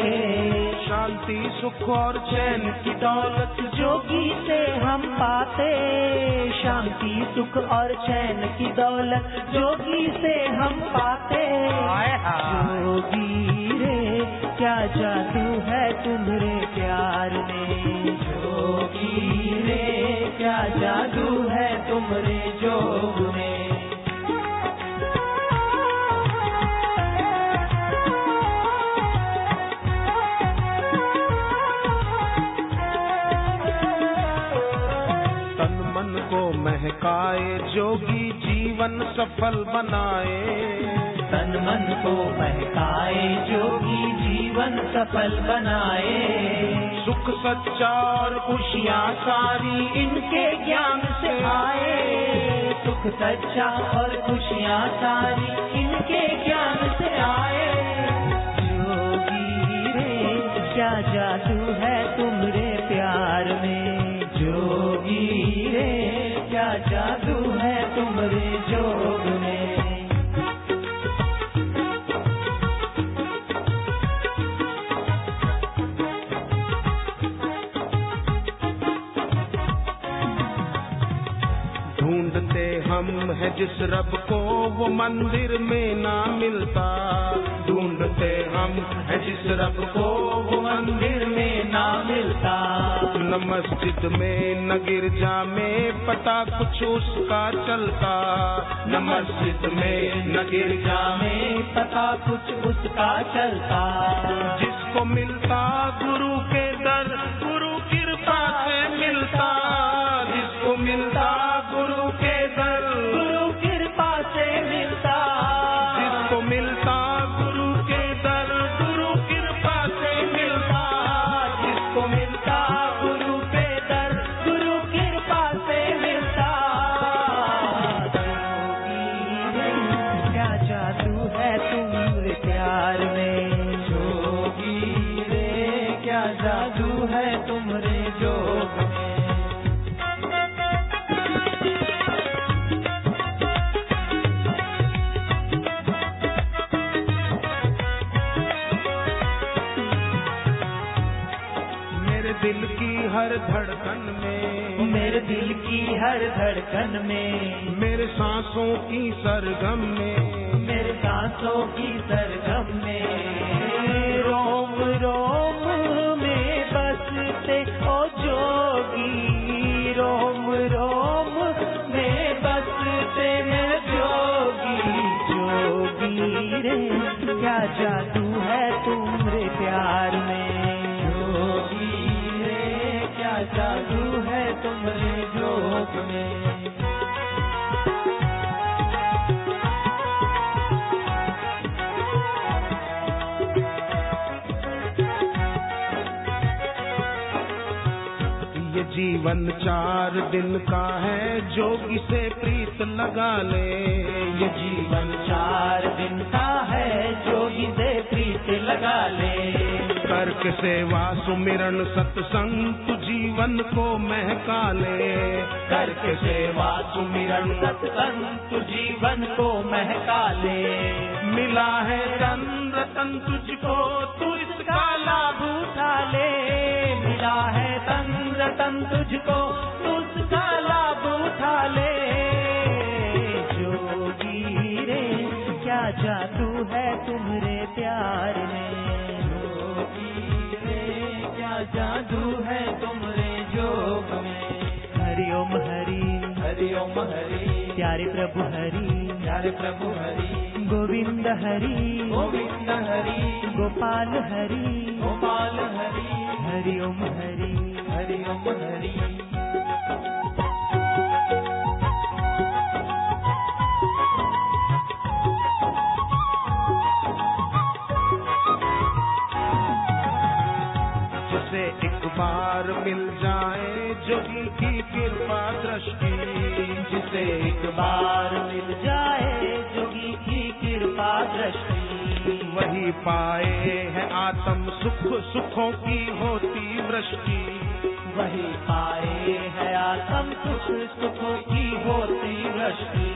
शांति सुख और चैन की दौलत जोगी से हम पाते, शांति सुख और चैन की दौलत जोगी से हम पाते। जोगी रे क्या जादू है तुम्हारे प्यार में, जोगी रे क्या जादू है तुम्हारे जोग में। तन मन को महकाए जोगी जीवन सफल बनाए, तन मन को महकाए जोगी जीवन सफल बनाए। सुख सच्चा और खुशियाँ सारी इनके ज्ञान से आए, सुख सच्चा और खुशियाँ सारी इनके ज्ञान से आए। जोगी रे क्या जादू है तुम्हारे प्यार में, जोगी रे क्या जादू है तुम्हारे जोग में। ढूंढते हम है जिस रब को वो मंदिर में ना मिलता, ढूंढते हम है जिस रब को वो मंदिर में ना मिलता। न मस्जिद में न गिरजा में पता कुछ उसका चलता, न मस्जिद में न गिरजा में पता कुछ उसका चलता। जिसको मिलता गुरु के दर गुरु कृपा से मिलता, जिसको मिलता गुरु के दर गुरु कृपा से मिलता, जिसको मिलता गुरु के दर गुरु कृपा से मिलता, जिसको मिलता गुरु के दर गुरु कृपा से मिलता। क्या जादू है तुम्हारे प्यार में, जोगी रे क्या जादू है तुम्हारे जोग में। दिल की हर धड़कन में, मेरे दिल की हर धड़कन में, मेरे सांसों की सरगम में, मेरे सांसों की सरगम में। रोम रोम में बसते ओ जोगी, रोम रोम में बसते मेरे जोगी। जोगी रे क्या जादू है तुम्हारे प्यार में, जादू है तुम्हारे जोग में। ये जीवन 4 दिन का है जोगी से प्रीत लगा ले, ये जीवन 4 दिन का है जोगी से प्रीत लगा ले। करके सेवा सुमिरन सत्संग तू जीवन को महका ले, करके सेवा सुमिरन सत्संग तू जीवन को महका ले। मिला है धन रतन तुझको तू इसका लाभ उठा ले, मिला है धन रतन तुझको तू इसका लाभ उठा ले। जोगी रे क्या जादू है तुम्हारे प्यार में, जोगी रे क्या जादू है तुमरे जोग में। हरि ओम हरि, हरि ओम हरि, प्यारे प्रभु हरि, प्यारे प्रभु हरि, गोविंद हरि, गोविंद हरि, गोपाल हरि, गोपाल हरि, हरि ओम हरि, हरि ओम हरि। जिसे एक बार मिल जाए जोगी की कृपा दृष्टि, जिसे एक बार मिल जाए जोगी की कृपा दृष्टि, वही पाए है आत्म सुख, सुखों की होती वृष्टि। वही पाए है आत्म सुख, सुखों की होती वृष्टि।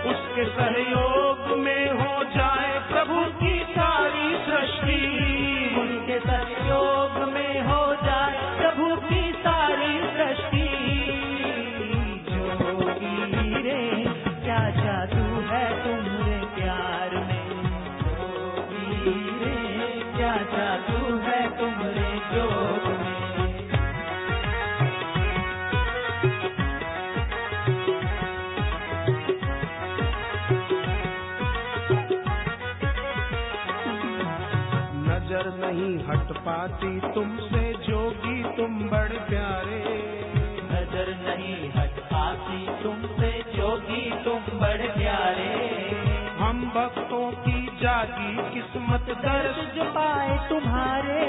उसके सहयोग में हो जाए प्रभु की सारी सृष्टि, उनके सहयोग में हो जाए प्रभु की सारी सृष्टि। जोगी रे क्या जादू है तुमरे प्यार में, जोगी रे क्या जादू है तुमरे जोग में। नजर नहीं हट पाती तुमसे जोगी तुम बड़े प्यारे, नजर नहीं हट पाती तुमसे जोगी तुम बड़े प्यारे। हम भक्तों की जागी किस्मत दर्श जो पाए तुम्हारे,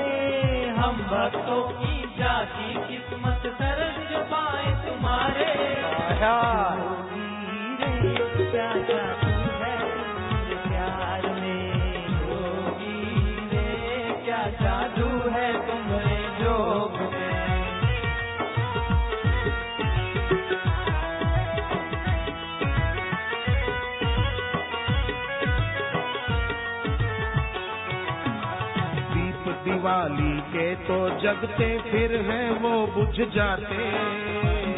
हम भक्तों की जागी किस्मत दर्श जो पाए तुम्हारे। जोगी रे क्या जादू है तुमरे प्यार में, जोगी रे क्या जादू है तुमरे जोग में। दीप दिवाली के तो जगते फिर हैं वो बुझ जाते,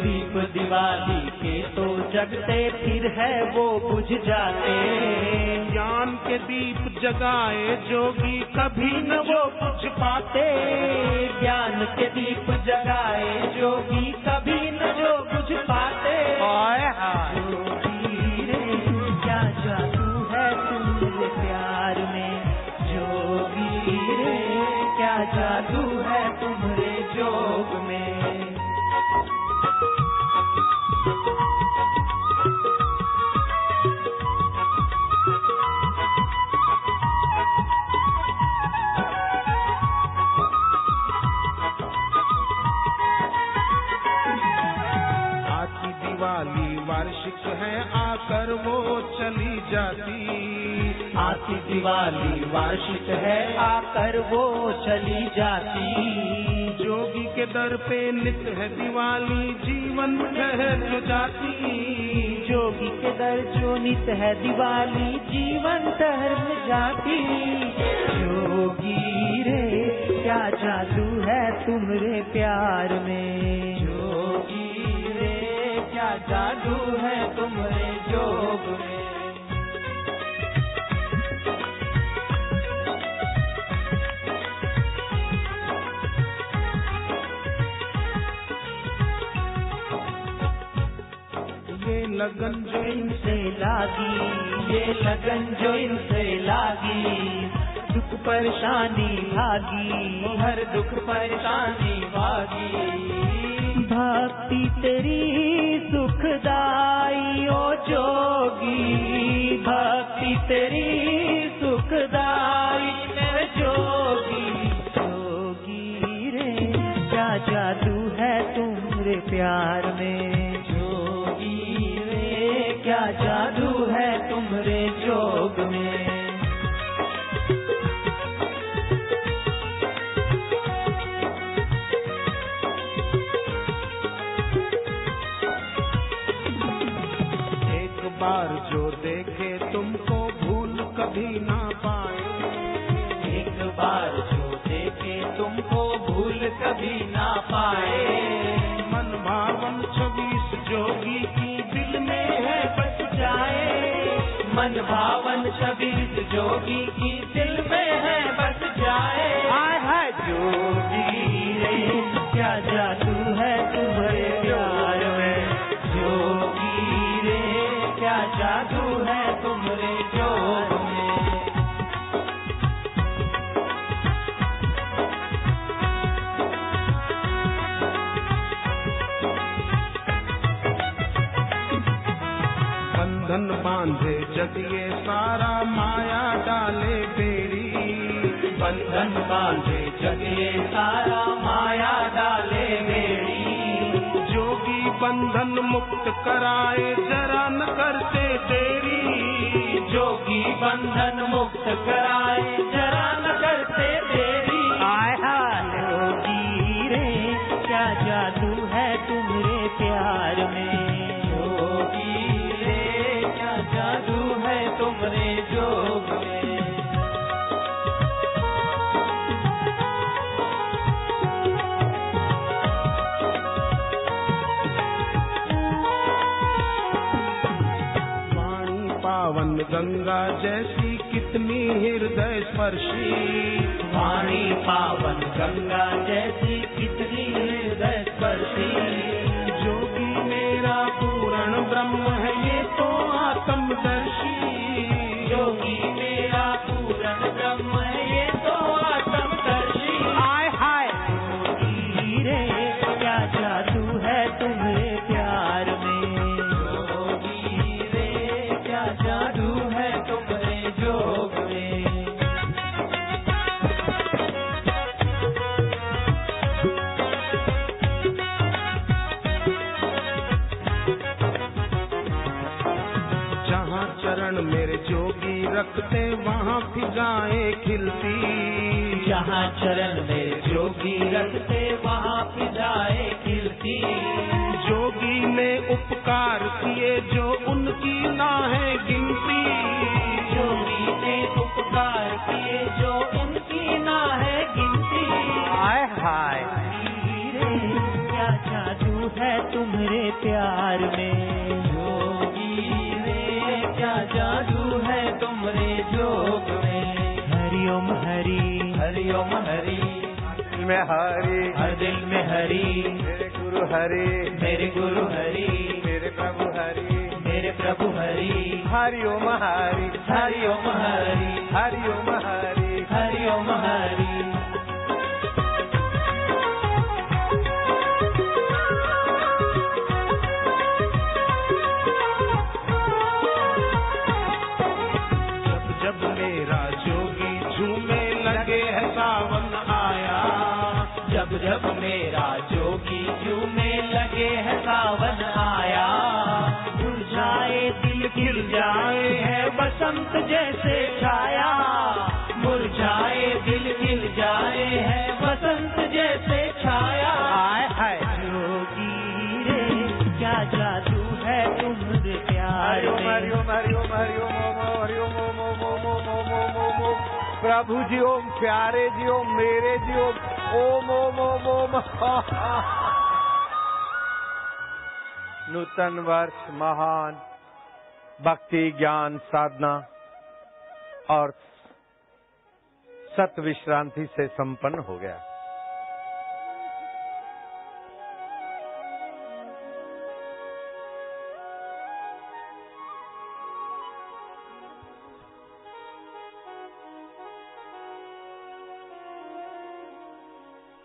दीप दिवाली के तो जगते फिर है वो बुझ जाते। ज्ञान के दीप जगाए जोगी कभी न वो बुझ पाते, ज्ञान के दीप जगाए जोगी कभी न जो बुझ पाते। जोगी रे क्या जादू है तुमरे प्यार में, जोगी रे क्या जादू है तुमरे जोग में। आती दिवाली वार्षिक है आकर वो चली जाती, आती दिवाली वार्षिक है आकर वो चली जाती। जोगी के दर पे नित है दिवाली जीवन ठहर जो जाती, जोगी के दर जो नित है दिवाली जीवन ठहर जाती। जोगी रे क्या जादू है तुमरे प्यार में, जोगी रे क्या जादू है तुमरे जोग में। ये लगन जो इनसे लागी, ये लगन जो इनसे लागी, दुख परेशानी भागी, हर दुख परेशानी भागी। भक्ति तेरी सुखदाई ओ जोगी, भक्ति तेरी सुखदाई मेरे जोगी। जोगी रे क्या जादू है तुमरे प्यार में, जोगी रे क्या जादू है तुमरे जोग में। बार जो देखे तुमको भूल कभी ना पाए, एक बार जो देखे तुमको भूल कभी ना पाए। मन भावन छवीस जोगी की दिल में है बस जाए, मन भावन छवीस जोगी की दिल में है बस जाए। हाय हाय जोगी रे जादू है तुम्हारे प्यार में, जोगी रे क्या जादू है तुम्हारे जोग में। बंधन बांधे जग ये सारा, माया डाले बेड़ी। बंधन बांधे जग ये सारा, माया डाले बेड़ी। जोगी बंधन मुक्त कराए, जरा न करते देरी। जोगी बंधन मुक्त कराए, जरा न करते देरी। आय हाय जोगी रे क्या जादू है तुम्हारे प्यार में, जोगी रे क्या जादू है तुम्हारे जोग में। पावन गंगा जैसी कितनी हृदय स्पर्शी। वाणी पावन गंगा जैसी कितनी हृदय स्पर्शी। जोगी मेरा पूर्ण ब्रह्म है ये तो आत्मदर्शी। जोगी मेरा पूर्ण ब्रह्म है ये तो आत्मदर्शी। आय हाय जोगी रे क्या जादू है तुम्हारे प्यार में, जोगी रे क्या जादू है तुम्हारे जोग में। जहाँ चरण मेरे जोगी रखते वहाँ फिजाएं खिलती। जहाँ चरण में जोगी रखते वहाँ फिजाएं खिलती। जोगी ने उपकार किए जो उनकी ना है गिनती। जोगी ने उपकार किए जो उनकी ना है गिनती। हाय हाय क्या जादू है तुम्हारे प्यार में, जोगी रे क्या जादू है तुम्हारे जोग में। हरिओम हरि, हरिओम हरि, दिल में हरि, हर दिल में हरि। मेरे गुरु हरि, मेरे गुरु हरि, मेरे प्रभु हरि, मेरे प्रभु हरि। हरि ओम हरि, हरि ओम हरि, हरि ओम हरि, हरि ओम हरि। जब मेरा जोगी झूमे लगे है सावन आया। जब जब मेरा जोगी झूमे लगे है सावन आया। मुरझाए दिल खिल जाए है बसंत जैसे छाया। मुरझाए दिल खिल जाए है बसंत जैसे छाया। आय हाय जोगी रे क्या जादू है तुम्हारे प्यार हरि ओम में, हरि ओम हरि ओम हरि ओम ओम हरि ओम ओम ओम ओम ओम ओम ओम ओम ओम। प्रभु जी ओम, प्यारे जी ओम, मेरे जी ओम ओम ओम ओम ओम। नूतन वर्ष महान भक्ति ज्ञान साधना और सत विश्रांति से संपन्न हो गया।